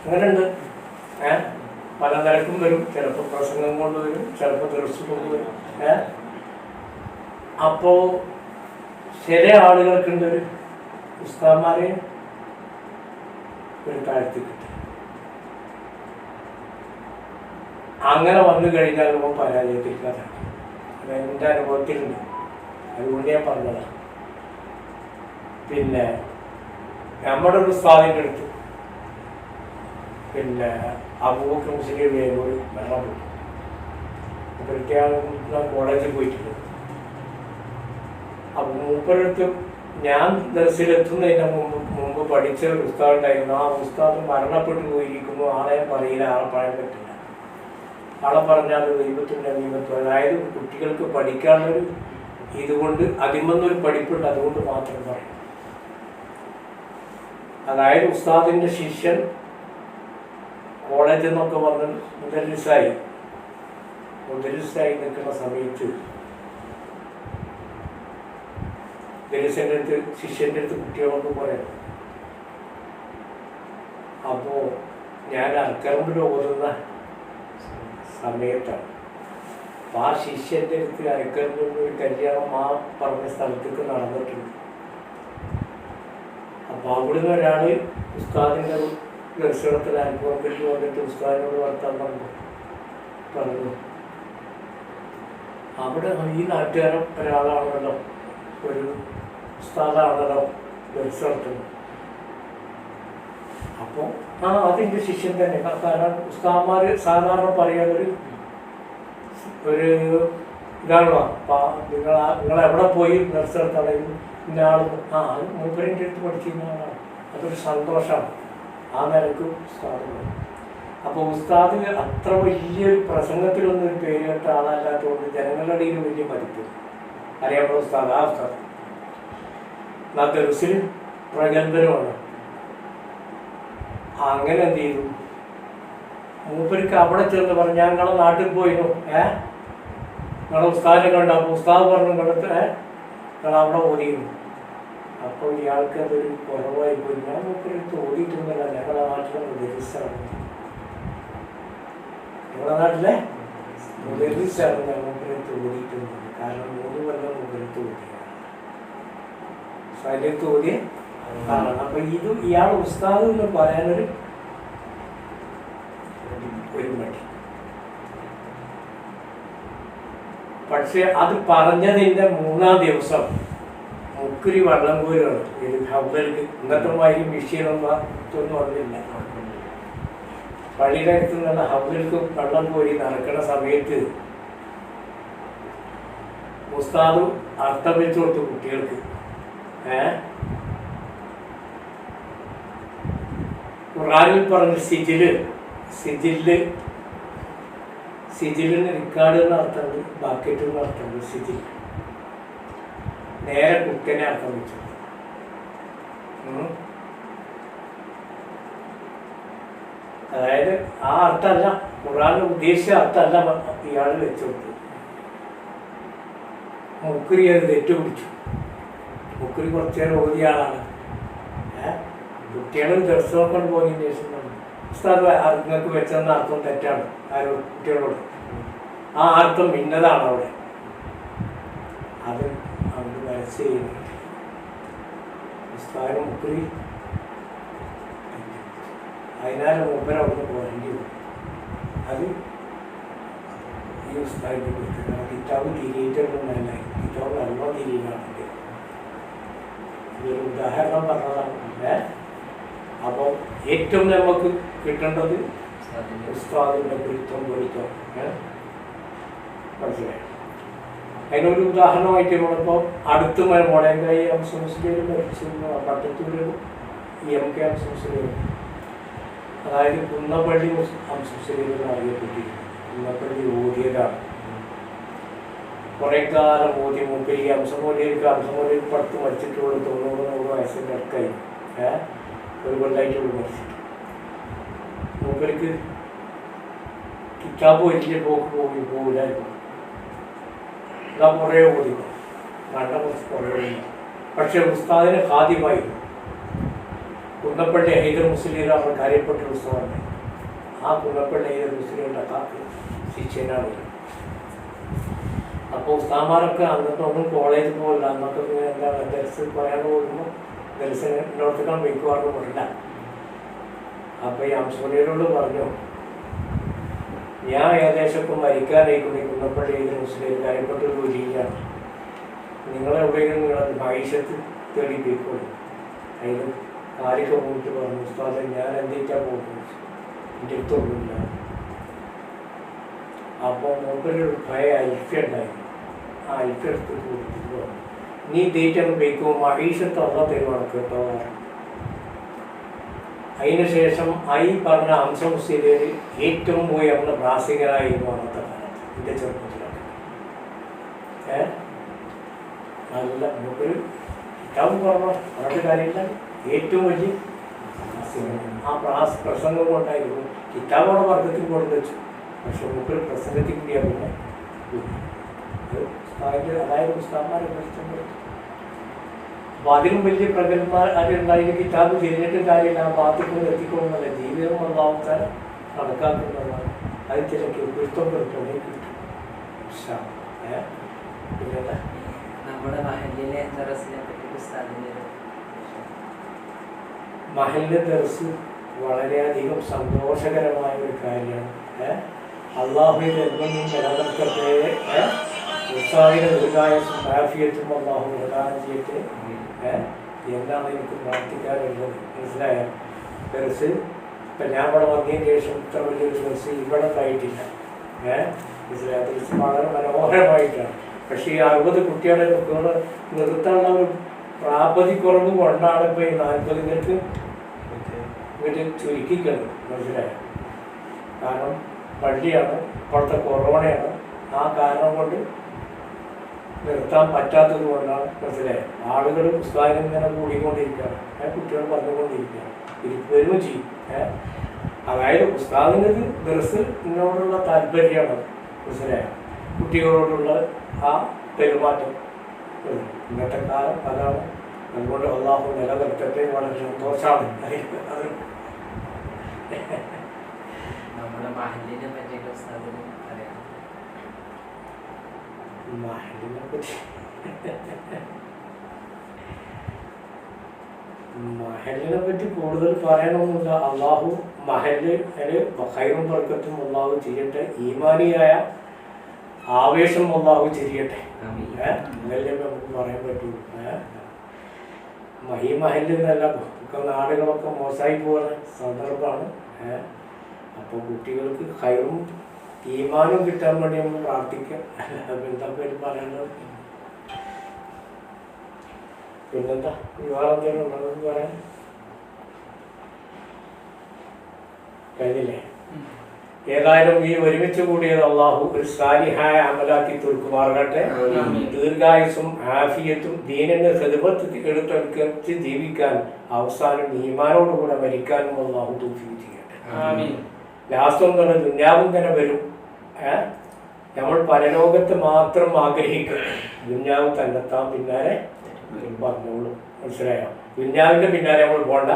അങ്ങനെയുണ്ട്. പല നിരക്കും വരും. ചിലപ്പോൾ പ്രസംഗം കൊണ്ടുവരും, ചിലപ്പോൾ ദർശനം കൊണ്ടുവരും. അപ്പോൾ ചില ആളുകൾക്കുണ്ട് ഒരു ഉസ്താദ്മാരെ ഒരു താഴ്ത്തി കിട്ടും. അങ്ങനെ വന്നു കഴിഞ്ഞാൽ നമ്മൾ പരാജയത്തിൽക്കാരാണ്. എൻ്റെ അനുഭവത്തിലുണ്ട്, അതുകൊണ്ട് ഞാൻ പറഞ്ഞതാണ്. പിന്നെ നമ്മുടെ ഒരു ഉസ്താദിൻ്റെ അടുത്ത് പിന്നെ അബൂബക്കർ മുസ്ലിം ഒരു വെള്ളം കിട്ടും. പ്രത്യേകം കോളേജിൽ പോയിട്ടുണ്ട്. അപ്പം മൂപ്പരടുത്ത് ഞാൻ ദർസിലെത്തുന്നതിന് മുമ്പ് പഠിച്ച ഒരു ഉസ്താദ് ഉണ്ടായിരുന്നു. ആ ഉസ്താദ് മരണപ്പെട്ടു പോയിരിക്കുന്നു. ആളെ പറയില്ല, ആളെ പറയാൻ പറ്റില്ല. ആളെ പറഞ്ഞാൽ ദൈവത്തിൻ്റെ അമീമത്വം. അതായത് കുട്ടികൾക്ക് പഠിക്കാനുള്ളൊരു ഇതുകൊണ്ട് അതിമൊന്നൊരു പഠിപ്പുണ്ട്, അതുകൊണ്ട് മാത്രം പറയും. അതായത് ഉസ്താദിൻ്റെ ശിഷ്യൻ കോളേജിൽ നിന്നൊക്കെ വന്ന് മുദരിസായി നിൽക്കുന്ന സമയത്ത് ദരിസൻ്റെ അടുത്ത് ശിഷ്യൻ്റെ അടുത്ത് കുട്ടികളൊക്കെ പറയാം. അപ്പോൾ ഞാൻ അർക്കറമ്പിൽ ഓതുന്ന സമയത്താണ്. അപ്പോൾ ആ ശിഷ്യൻ്റെ അടുത്ത് അർക്കറമ്പിൽ ഒരു കല്യാണം ആ പറഞ്ഞ സ്ഥലത്തേക്ക് നടന്നിട്ടുണ്ട്. അപ്പോൾ അവിടുന്ന് ഒരാൾ ഉസ്താദിൻ്റെ ദർശനത്തിൽ അനുഭവത്തിൽ വന്നിട്ട് ഉസ്താദിനോട് വർത്താൻ പറഞ്ഞു. അവിടെ ഈ നാട്ടുകാരൻ ഒരാളാണല്ലോ, ഒരു ഉസ്താദാണല്ലോ ദർശനത്തിൽ. അപ്പോൾ അതിൻ്റെ ശിഷ്യൻ തന്നെ. കാരണം ഉസ്താദ്മാർ സാധാരണ പറയാനൊരു ഇതാണല്ലോ, നിങ്ങളെവിടെ പോയി ദർശനത്താണ് ഇന്ന ആൾ മൂപ്പരിൻ്റെ അടുത്ത് പഠിച്ചിരുന്ന ആളാണ്. അതൊരു സന്തോഷമാണ് ആ നിലക്ക് ഉസ്താദ്. അപ്പോൾ ഉസ്താദ് അത്ര വലിയൊരു പ്രസംഗത്തിലൊന്നും ഒരു പേര് കേട്ട ആളല്ലാത്തതുകൊണ്ട് ജനങ്ങളുടെ ഇടയിൽ വലിയ മതിപ്പ് അറിയാനുള്ള ഉസ്താദ്. ആ ഉസ്താദ് ദർസിൽ പ്രഗത്ഭനുമാണ്. അങ്ങനെ എന്ത് ചെയ്തു, മൂപ്പർക്ക് അവിടെ ചെന്ന് പറഞ്ഞു, ഞാൻ നിങ്ങളെ നാട്ടിൽ പോയിരുന്നു, നിങ്ങളെ ഉസ്താദിനെ കണ്ടു. അപ്പോൾ ഉസ്താദ് പറഞ്ഞു കണ്ടത്ത് നിങ്ങൾ അവിടെ ഓടിയിരുന്നു. അപ്പോൾ ഇയാൾക്ക് അതൊരു കുറവായി പോയി. ഞാൻ മൂപ്പരെടുത്ത് ഓടിയിട്ടൊന്നുമല്ല, ഞങ്ങളുടെ നാട്ടിലെ മുദരിസാണ്. ഞങ്ങളുടെ നാട്ടിലെ മുദരിസാണ് ഞാൻ മൂപ്പരെടുത്ത് ഓടിയിട്ടൊന്നുമില്ല. കാരണം 3 കൊല്ലം മൂപ്പരെടുത്ത് ഓടിയാണ് സ്വയത്ത് ഓടിയ ആളാണ്. അപ്പൊ ഇത് ഇയാൾ ഉസ്താദ് എന്ന് പറയാനൊരു മടി. പക്ഷെ അത് പറഞ്ഞതിൻ്റെ 3-ാം ദിവസം മുക്കുരി വെള്ളം കോരുകയാണ്. ഇത് ഹൗദർക്ക് ഇന്നത്തെ മാതിരി മെഷീനൊന്നും അറിയില്ല. പള്ളിയുടെ അടുത്ത് നിന്നുള്ള ഹൗദർക്ക് വെള്ളം കോരി നടക്കുന്ന സമയത്ത് ഉസ്താദ് അർത്ഥം വെച്ചു കൊടുത്തു കുട്ടികൾക്ക്. ഖുർആനിൽ പറഞ്ഞ സിജിലിന് റിക്കാർഡ് എന്ന അർത്ഥമുണ്ട്, ബാക്കറ്റ് എന്ന അർത്ഥമുണ്ട്. സിജിൽ നേരെ കുക്കനെ അർത്ഥം വെച്ചു. അതായത് ആ അർത്ഥമല്ല, ഖുർആനിൽ ഉദ്ദേശിച്ച അർത്ഥമല്ല ഇയാൾ വെച്ചു കൊടുത്തു. മുക്കുരി അത് തെറ്റുപിടിച്ചു. മുക്കുരി കുറച്ചു നേരം ഓതിയ ആളാണ്. കുട്ടികളും ദർശനമൊക്കെ പോകുന്നതിന് ശേഷം ഉസ്താദ് നിങ്ങൾക്ക് വെച്ചെന്ന അർത്ഥം തെറ്റാണ്. ആരോ കുട്ടികളോട് ആ അർത്ഥം ഇന്നതാണ് അവിടെ. അത് അവിടെ മനസ്സിലായി ഉസ്താദിന് മുക്കുരി അതിനാലും മൂപ്പര അവിടുന്ന് പോരേണ്ടി വരും. അത് ഈ ഉസ്താദിനെ കുറിച്ച് കിതാബ് തിരിയിട്ടൊന്നുമല്ല, കിതാബ് നല്ല തിരിയിലാണെങ്കിൽ ഇതൊരു ഉദാഹരണം പറഞ്ഞതാണ്. അപ്പോൾ ഏറ്റവും നമുക്ക് കിട്ടേണ്ടത് ഉസ്താദിൻ്റെ പൊരുത്തം മനസ്സിലായി. അതിനൊരു ഉദാഹരണമായിട്ട് നമ്മളിപ്പോൾ അടുത്ത് മോളേങ്കായി മുസ്ലിം മരിച്ചു, പട്ടത്തൂർ EMK മുസ്ലിം അതായത് കുന്നപ്പള്ളി മുസ്ലിം അറിയപ്പെട്ടിരുന്നു. കുന്നപ്പള്ളി ഓതിയതാണ്. കുറേ കാലം ഓതി മൂപ്പരി അംസമൂലിയിൽ 10 മരിച്ചിട്ടുള്ളൂ. 90 വയസ്സിൻ്റെ അടുക്കായി. ഒരു കൊല്ലായിട്ടുള്ളൂ മരിച്ചിട്ട്. മൂപ്പർക്ക് കിതാബ് വലിയ പോകില്ലായിരുന്നു. ഇതാ കുറേ ഓതിക്കും, നല്ല കുറച്ച് കുറേ ഓതി. പക്ഷെ ഉസ്താദിന് ഖാദിമായിരുന്നു. കുന്നപ്പള്ളി ഹൈദർ മുസ്ലിം അവർ കാര്യപ്പെട്ട ഉസ്താദാണ്. ആ കുന്നപ്പള്ളി ഹൈദർ മുസ്ലിമിൻ്റെ കാക്ക് ശിഷ്യനാണ്. അപ്പോൾ ഉസ്താമാരൊക്കെ അന്നത്തെ ഒന്നും കോളേജിൽ പോകില്ല. അന്നൊക്കെ എന്താണ് ദർസ് പറയാൻ പോകുമ്പോൾ ദർസിനോടത്തേക്കാൻ വെക്കുവാണെന്ന് പറയില്ല. അപ്പോൾ ഈ അംസോണിയരോട് പറഞ്ഞു, ഞാൻ ഏകദേശമൊക്കെ മരിക്കാനായിക്കൊണ്ട് കുന്നപ്പള്ളി ഹൈദർ മുസ്ലിം കാര്യപ്പെട്ട ഒരു രീതിയാണ്. നിങ്ങളെവിടെയെങ്കിലും നിങ്ങളത് ഭവിഷ്യത്ത് തേടി പോയിക്കോളൂ. അതിന് കാര്യമൊക്കെ പോയിട്ട് പറഞ്ഞു, ഉസ്താദെ ഞാൻ എന്തിട്ടാണ് പോകുന്നത്, എൻ്റെ അടുത്തൊന്നുമില്ല. അപ്പോൾ മൂപ്പര് പഴയ അൽഫ ഉണ്ടായിരുന്നു. ആ അൽഫ എടുത്ത് കൊടുത്തിട്ട് പറഞ്ഞു, നീ ഡേറ്റൊക്കെ ഉപയോഗിക്കുമ്പോൾ മഹീഷത്തുള്ള തരുവാണ് കേട്ടോ. അതിന് ശേഷം ഈ പറഞ്ഞ അംസമുസ്ലിയിൽ ഏറ്റവും ഉയർന്ന പ്രാസംഗികനായിരുന്നു അന്നത്തെ കാലത്ത്, എൻ്റെ ചെറുപ്പത്തിലാണ്. നല്ല നമുക്കൊരു കിതാബ് പറഞ്ഞു അവരുടെ കാര്യമില്ല, ഏറ്റവും വലിയ ആ പ്രസംഗം കൊണ്ടായിരുന്നു. കിതാബോടെ വർഗത്തിൽ കൊണ്ട് വെച്ചു. പക്ഷെ നമുക്കൊരു പ്രസംഗത്തിൽ കൂടിയാണ് പിന്നെ അതായത് പുസ്തകന്മാരെ കഷ്ടപ്പെടുത്തും. അപ്പോൾ അതിലും വലിയ പ്രഗത്ഭന്മാരുണ്ടായാലും കിതാബ് തിരിഞ്ഞിട്ടും കാര്യമില്ല. ആ ബാത്തിക്കൊണ്ട് എത്തിക്കൊള്ളുന്നില്ല. ജീവിതം ഒന്നാമത്തെ കണക്കാക്കുന്നതാണ്. അത് ചില ഗുരുത്വം പെടുത്തുണ്ടെങ്കിൽ കിട്ടും. പിന്നെ നമ്മുടെ മഹല്ലിലെ ദറസിനെ പറ്റി പുസ്തകത്തിൻ്റെ മഹല്ല് ദർസ് വളരെയധികം സന്തോഷകരമായ ഒരു കാര്യമാണ്. അള്ളാഹുവിൻ്റെ എന്നും നിലനിർത്തത്തെ ഉസ്താദിന് ദീർഘായുസ്സും ആഫിയത്തും അള്ളാഹു പ്രദാനം ചെയ്തിട്ട് എന്നാണ് എനിക്ക് പ്രാർത്ഥിക്കാറുള്ളത്. മനസ്സിലായോ? ദർസ് ഇപ്പം ഞാൻ ഇവിടെ വന്നതിന് ശേഷം ഇത്ര വലിയൊരു ദർസ് ഇവിടെ ഉണ്ടായിട്ടില്ല. മനസ്സിലായോ? ദർസ് വളരെ മനോഹരമായിട്ടാണ്. പക്ഷേ ഈ 60 കുട്ടികളെ കുട്ടികളെ നിർത്താനുള്ള ഒരു പ്രാപതിക്കുറവ് കൊണ്ടാണ് ഇപ്പോൾ ഈ 40 ഇങ്ങോട്ട് ചുരുക്കിക്കുന്നത്. മനസ്സിലായോ? കാരണം പള്ളിയാണ്, ഇപ്പോഴത്തെ കൊറോണയാണ്. ആ കാരണം കൊണ്ട് നിർത്താൻ പറ്റാത്തത് കൊണ്ടാണ്. മനസ്സിലായോ? ആളുകൾ പുസ്തകം ഇങ്ങനെ കൂടിക്കൊണ്ടിരിക്കുകയാണ്. കുട്ടികൾ പറഞ്ഞുകൊണ്ടിരിക്കുകയാണ്. ഇരിക്കുകയും ചെയ്യും. അതായത് പുസ്തകത്തിനത് ദർസിനോടുള്ള താല്പര്യമാണ്. മനസ്സിലായോ? കുട്ടികളോടുള്ള ആ പെരുമാറ്റം ഇന്നത്തെ കാലം അതാണ്. അതുകൊണ്ട് അള്ളാഹു നിലനിർത്തട്ടെ. വളരെ സന്തോഷമാണ്. അത് നമ്മുടെ മഹല്ലിനെ പറ്റിയിട്ട് ഉസ്താദിന് അറിയാം. മഹലിനെ പറ്റി കൂടുതൽ പറയാനൊന്നുമില്ല. അള്ളാഹു മഹല് ഖൈറും ബർക്കത്തും അള്ളാഹു ചെയ്യട്ടെ. ഈമാനിയായ ആവേശം അള്ളാഹു ചെയ്യട്ടെ. ഇതല്ലേ നമുക്ക് പറയാൻ പറ്റുള്ളൂ. ഈ മഹലിൽ നിന്നല്ല ഒക്കെ നാടുകളൊക്കെ മോശമായി പോകുന്ന സന്ദർഭമാണ്. അപ്പോൾ കുട്ടികൾക്ക് ഖൈറും ഈമാനും കിട്ടാൻ വേണ്ടി നമ്മൾ പ്രാർത്ഥിക്കാം. എന്താ പേര് പറയാനുള്ളത്? പിന്നെന്താ വിവാഹം എന്തെങ്കിലും ഉണ്ടെന്ന് പറയാൻ കഴിഞ്ഞില്ലേ? ഏതായാലും ഈ ഒരുമിച്ച് കൂടിയത് അള്ളാഹു ഒരു സാലിഹായ അമലാക്കി തീർക്കുമാറാകട്ടെ. ദീർഘായുസും ആഫിയത്തും ദീനിന്റെ ഖിദ്മത്ത് എടുത്തെടുത്ത് ജീവിക്കാൻ അവസാനം ഈമാനോടുകൂടെ മരിക്കാനും അള്ളാഹു തൗഫീഖ് ചെയ്യട്ടെ. ലാസ്റ്റം തന്നെ ദുന്യാവും തന്നെ വരും. നമ്മൾ പരലോകത്ത് മാത്രം ആഗ്രഹിക്കുക. ദുന്യാവ് തന്നെത്താൻ പിന്നാലെ പറഞ്ഞോളൂ. മനസ്സിലായോ? ദുന്യാവിന്റെ പിന്നാലെ നമ്മൾ പോണ്ട,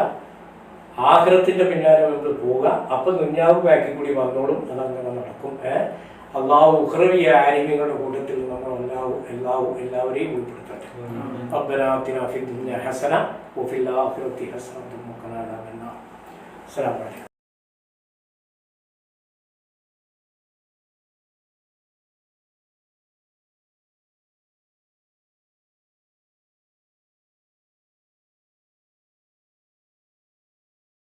ആഖിറത്തിന്റെ പിന്നാലെ നമ്മൾ പോവുക. അപ്പൊ ദുന്യാവ് ബാക്കി കൂടി വന്നോളും. അതങ്ങനെ നടക്കും. അള്ളാഹു ഉഖ്റവിയ ആലിമീങ്ങളുടെ കൂട്ടത്തിൽ നമ്മൾ എല്ലാവരെയും ഉൾപ്പെടുത്തട്ടെ. റബ്ബനാ ആതിനാ ഫിദ് ദുനിയ ഹസന വഫിൽ ആഖിറതി ഹസനത്തും വഖിനാ അദാബന്നാർ. അസ്സലാമു അലൈക്കും.